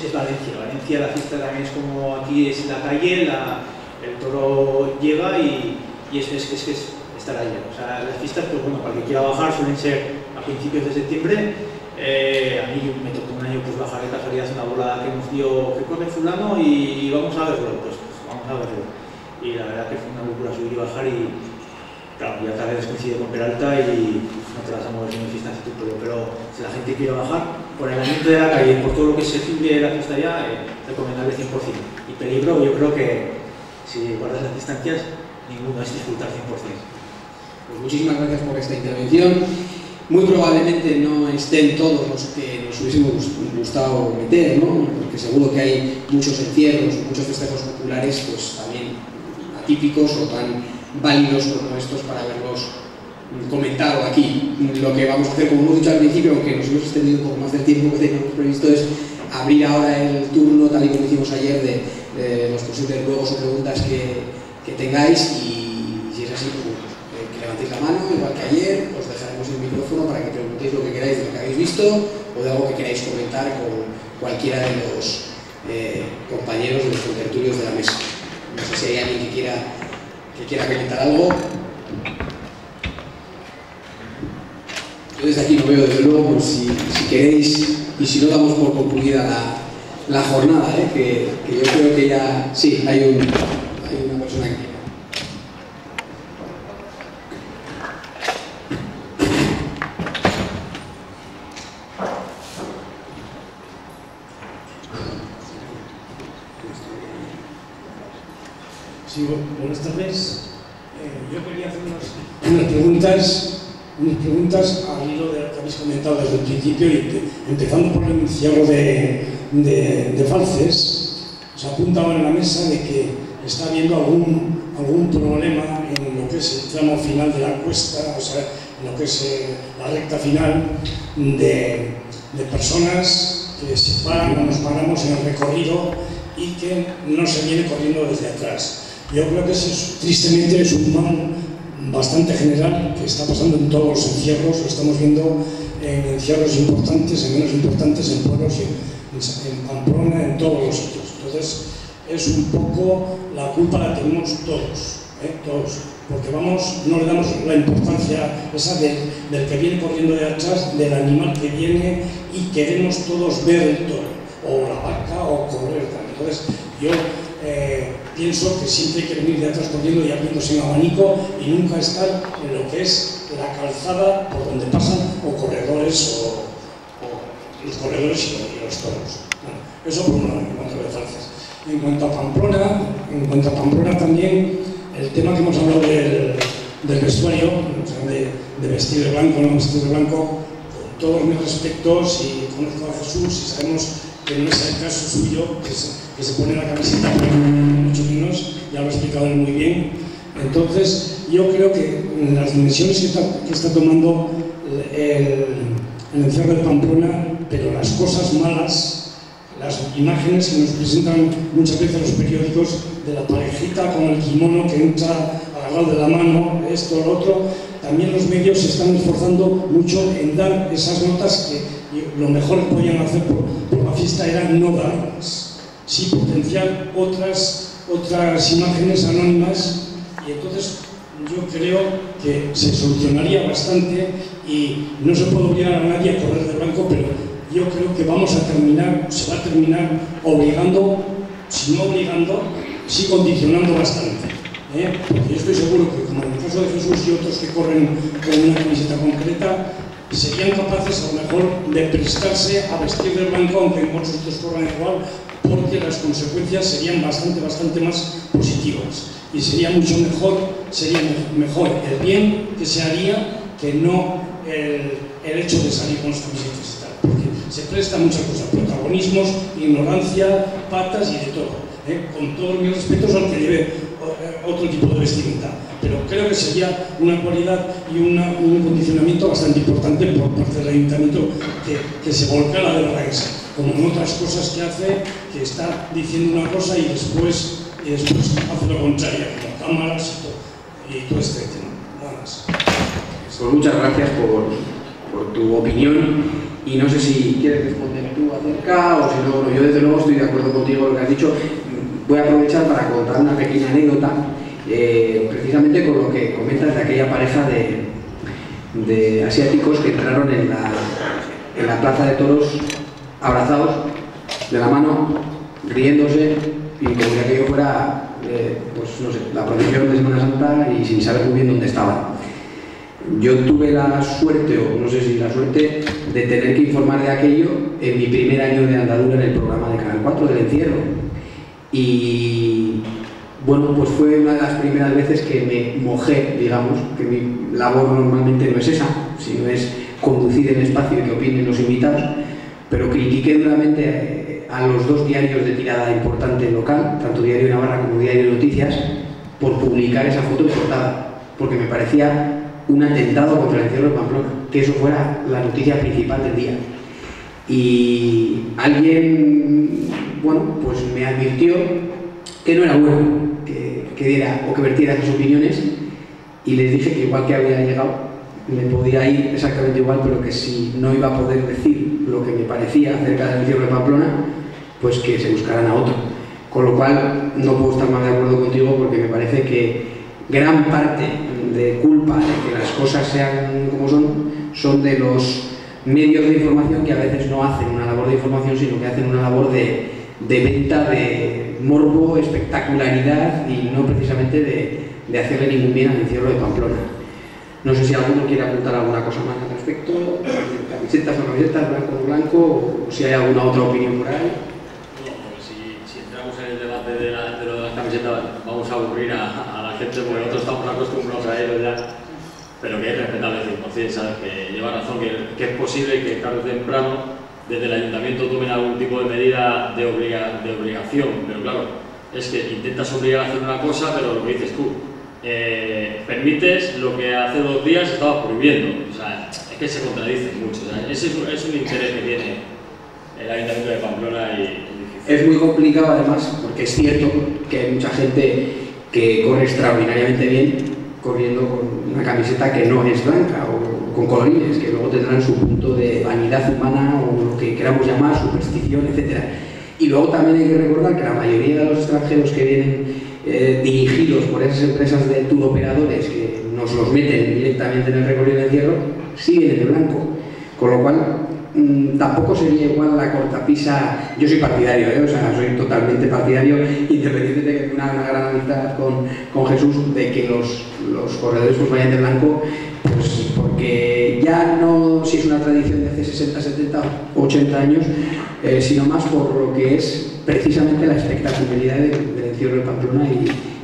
Valencia. Valencia, la fiesta también es como aquí es la calle, el toro llega y es estar allá. O sea, las fiestas, pues bueno, para el que quiera bajar suelen ser a principios de septiembre. A mí me tocó un año pues bajar de casualidad una bola que nos dio que corre fulano y vamos a verlo, pues vamos a verlo. Y la verdad que fue una locura subir y bajar y claro, ya tal vez coincide con Peralta y no te vas a mover en fiestas y todo, pero si la gente quiere bajar, por el ambiente de la calle, por todo lo que se sirve de la fiesta ya, recomendable 100%. Y peligro, yo creo que si guardas las distancias, ninguno es disfrutar 100%. Pues muchísimas gracias por esta intervención. Muy probablemente no estén todos los que nos hubiésemos gustado meter, ¿no? Porque seguro que hay muchos encierros, muchos festejos populares, pues también atípicos o tan válidos como estos para verlos comentado aquí. Lo que vamos a hacer, como hemos dicho al principio, aunque nos hemos extendido un poco más del tiempo que teníamos previsto, es abrir ahora el turno, tal y como hicimos ayer, de los posibles juegos o preguntas que tengáis, y si es así, pues que levantéis la mano, igual que ayer, os dejaremos el micrófono para que preguntéis lo que queráis de lo que habéis visto o de algo que queráis comentar con cualquiera de los compañeros de los contertulios de la mesa. No sé si hay alguien que quiera comentar algo. Yo desde aquí no veo, desde luego, pues si queréis, y si no, damos por concluida la jornada, que yo creo que ya sí, hay una persona aquí. Sí, buenas tardes. Yo quería hacer unas preguntas al hilo de lo que habéis comentado desde el principio, y empezando por el encierro de Falces. Se ha apuntado en la mesa de que está habiendo algún problema en lo que es el tramo final de la cuesta, o sea, en lo que es la recta final de personas que se paran o nos paramos en el recorrido y que no se viene corriendo desde atrás. Yo creo que tristemente es un mal bastante general que está pasando en todos los encierros. Lo estamos viendo en encierros importantes, en menos importantes, en pueblos, en Pamplona, en todos los sitios. Entonces, es un poco la culpa la tenemos todos, porque no le damos la importancia esa del que viene corriendo de atrás, del animal que viene, y queremos todos ver el toro, o la vaca, o correr también. Entonces, yo pienso que siempre hay que venir de atrás corriendo y abriéndose en abanico y nunca estar en lo que es la calzada por donde pasan o corredores o los corredores y los toros. Bueno, eso por un lado, en cuanto a Falces. En cuanto a Pamplona también, el tema que hemos hablado del vestuario, o sea, de vestir de blanco o no vestir de blanco, con todos mis respetos, y conozco a Jesús y sabemos que no es el caso suyo, que se pone la camiseta mucho menos, ya lo ha explicado él muy bien. Entonces, yo creo que las dimensiones que está tomando el encierro de Pamplona, pero las cosas malas, las imágenes que nos presentan muchas veces los periódicos de la parejita con el kimono que entra agarrado de la mano, esto, lo otro, también los medios se están esforzando mucho en dar esas notas que lo mejor que podían hacer por la fiesta era no darlas, sí potenciar otras imágenes anónimas, y entonces yo creo que se solucionaría bastante y no se puede obligar a nadie a correr de blanco, pero yo creo que vamos a terminar, se va a terminar obligando, si no obligando, sí condicionando bastante. Porque yo estoy seguro que, como en el caso de Jesús y otros que corren con una camiseta concreta, serían capaces a lo mejor de prestarse a vestir de blanco, aunque muchos otros corran igual, porque las consecuencias serían bastante más positivas. Y sería mucho mejor, el bien que se haría que no el hecho de salir con las camisetas y tal. Porque se presta muchas cosas, protagonismos, ignorancia, patas y de todo. Con todos mis respetos al que lleve otro tipo de vestimenta. Pero creo que sería una cualidad y un condicionamiento bastante importante por parte del ayuntamiento que se volcara de la raíz, como en otras cosas que hace, que está diciendo una cosa y después hace lo contrario, como cámaras y todo este tema. Nada más. Pues muchas gracias por tu opinión y no sé si quieres responder tú acerca o si no, yo desde luego estoy de acuerdo contigo en lo que has dicho. Voy a aprovechar para contar una pequeña anécdota precisamente con lo que comentas de aquella pareja de asiáticos que entraron en la plaza de toros abrazados de la mano, riéndose y como si aquello fuera pues no sé, la procesión de Semana Santa y sin saber muy bien dónde estaban. Yo tuve la suerte, o no sé si la suerte, de tener que informar de aquello en mi primer año de andadura en el programa de Canal 4 del encierro. Y bueno, pues fue una de las primeras veces que me mojé, digamos, que mi labor normalmente no es esa, sino es conducir el espacio y que opinen los invitados, pero critiqué duramente a los dos diarios de tirada importante local, tanto Diario de Navarra como Diario de Noticias, por publicar esa foto en portada, porque me parecía un atentado contra el encierro de Pamplona, que eso fuera la noticia principal del día. Y alguien, bueno, pues me advirtió que no era bueno que diera o que vertiera esas opiniones y les dije que igual que había llegado me podía ir exactamente igual, pero que si no iba a poder decir lo que me parecía acerca del encierro de Pamplona, pues que se buscaran a otro. Con lo cual no puedo estar más de acuerdo contigo porque me parece que gran parte de culpa de que las cosas sean como son de los medios de información que a veces no hacen una labor de información, sino que hacen una labor de venta, de morbo, espectacularidad y no precisamente de hacerle ningún bien al encierro de Pamplona. No sé si alguno quiere apuntar alguna cosa más al respecto, camisetas o camisetas, blanco o blanco, o si hay alguna otra opinión por ahí. Si entramos en el debate de lo de las camisetas, vamos a aburrir a la gente porque nosotros estamos acostumbrados a ello ya. Pero que es respetable al 100%, ¿sabes? Que lleva razón, que es posible que tarde o temprano desde el ayuntamiento tomen algún tipo de medida de obligación, pero claro, es que intentas obligar a hacer una cosa, pero lo que dices tú, permites lo que hace 2 días estabas prohibiendo, o sea, es que se contradicen mucho, o sea, ese es un interés que tiene el ayuntamiento de Pamplona y es muy complicado además, porque es cierto que hay mucha gente que corre extraordinariamente bien corriendo con una camiseta que no es blanca o con colorines, que luego tendrán su punto de vanidad humana o lo que queramos llamar, superstición, etc. Y luego también hay que recordar que la mayoría de los extranjeros que vienen dirigidos por esas empresas de tour operadores que nos los meten directamente en el recorrido del encierro, sí vienen de blanco. Con lo cual, tampoco sería igual la cortapisa. Yo soy partidario, o sea, soy totalmente partidario, independiente de que tenga una gran amistad con Jesús, de que los corredores pues vayan de blanco, pues porque ya no si es una tradición de hace 60, 70, 80 años, sino más por lo que es precisamente la espectacularidad del encierro de Pamplona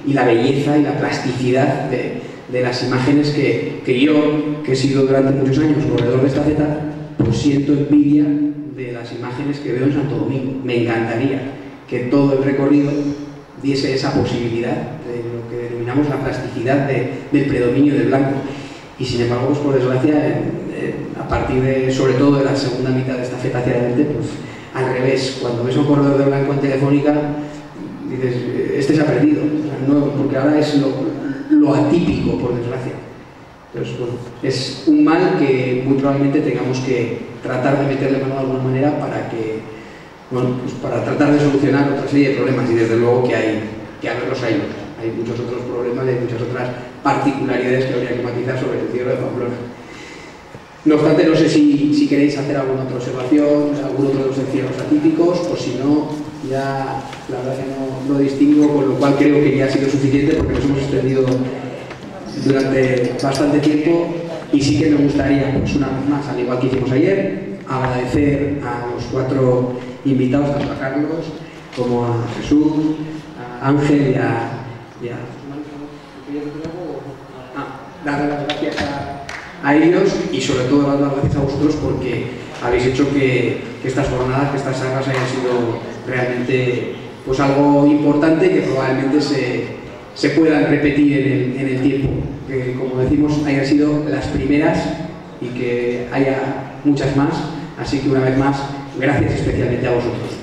y la belleza y la plasticidad de las imágenes que yo, que he sido durante muchos años corredor de estafeta, pues siento envidia de las imágenes que veo en Santo Domingo. Me encantaría que todo el recorrido diese esa posibilidad de lo que denominamos la plasticidad del predominio del blanco. Y sin embargo, pues por desgracia, a partir de, sobre todo de la segunda mitad de estafeta hacia adelante, pues al revés, cuando ves un corredor de blanco en Telefónica, dices, este se ha perdido, o sea, no, porque ahora es lo atípico, por desgracia. Entonces, bueno, es un mal que muy probablemente tengamos que tratar de meterle mano de alguna manera para que, bueno, pues para tratar de solucionar otra serie de problemas, y desde luego que haberlos hay muchos otros problemas y hay muchas otras particularidades que habría que matizar sobre el encierro de Pamplona. No obstante, no sé si queréis hacer alguna otra observación, algún otro de los encierros atípicos, o si no, ya la verdad que no distingo, con lo cual creo que ya ha sido suficiente porque nos hemos extendido durante bastante tiempo. Y sí que me gustaría, pues una vez más, al igual que hicimos ayer, agradecer a los 4 invitados, tanto a Carlos como a Jesús, a Ángel y a darle las gracias a ellos y sobre todo dar las gracias a vosotros porque habéis hecho que estas jornadas, que estas sagas hayan sido realmente pues algo importante que probablemente se puedan repetir en el tiempo, que como decimos hayan sido las primeras y que haya muchas más, así que una vez más gracias especialmente a vosotros.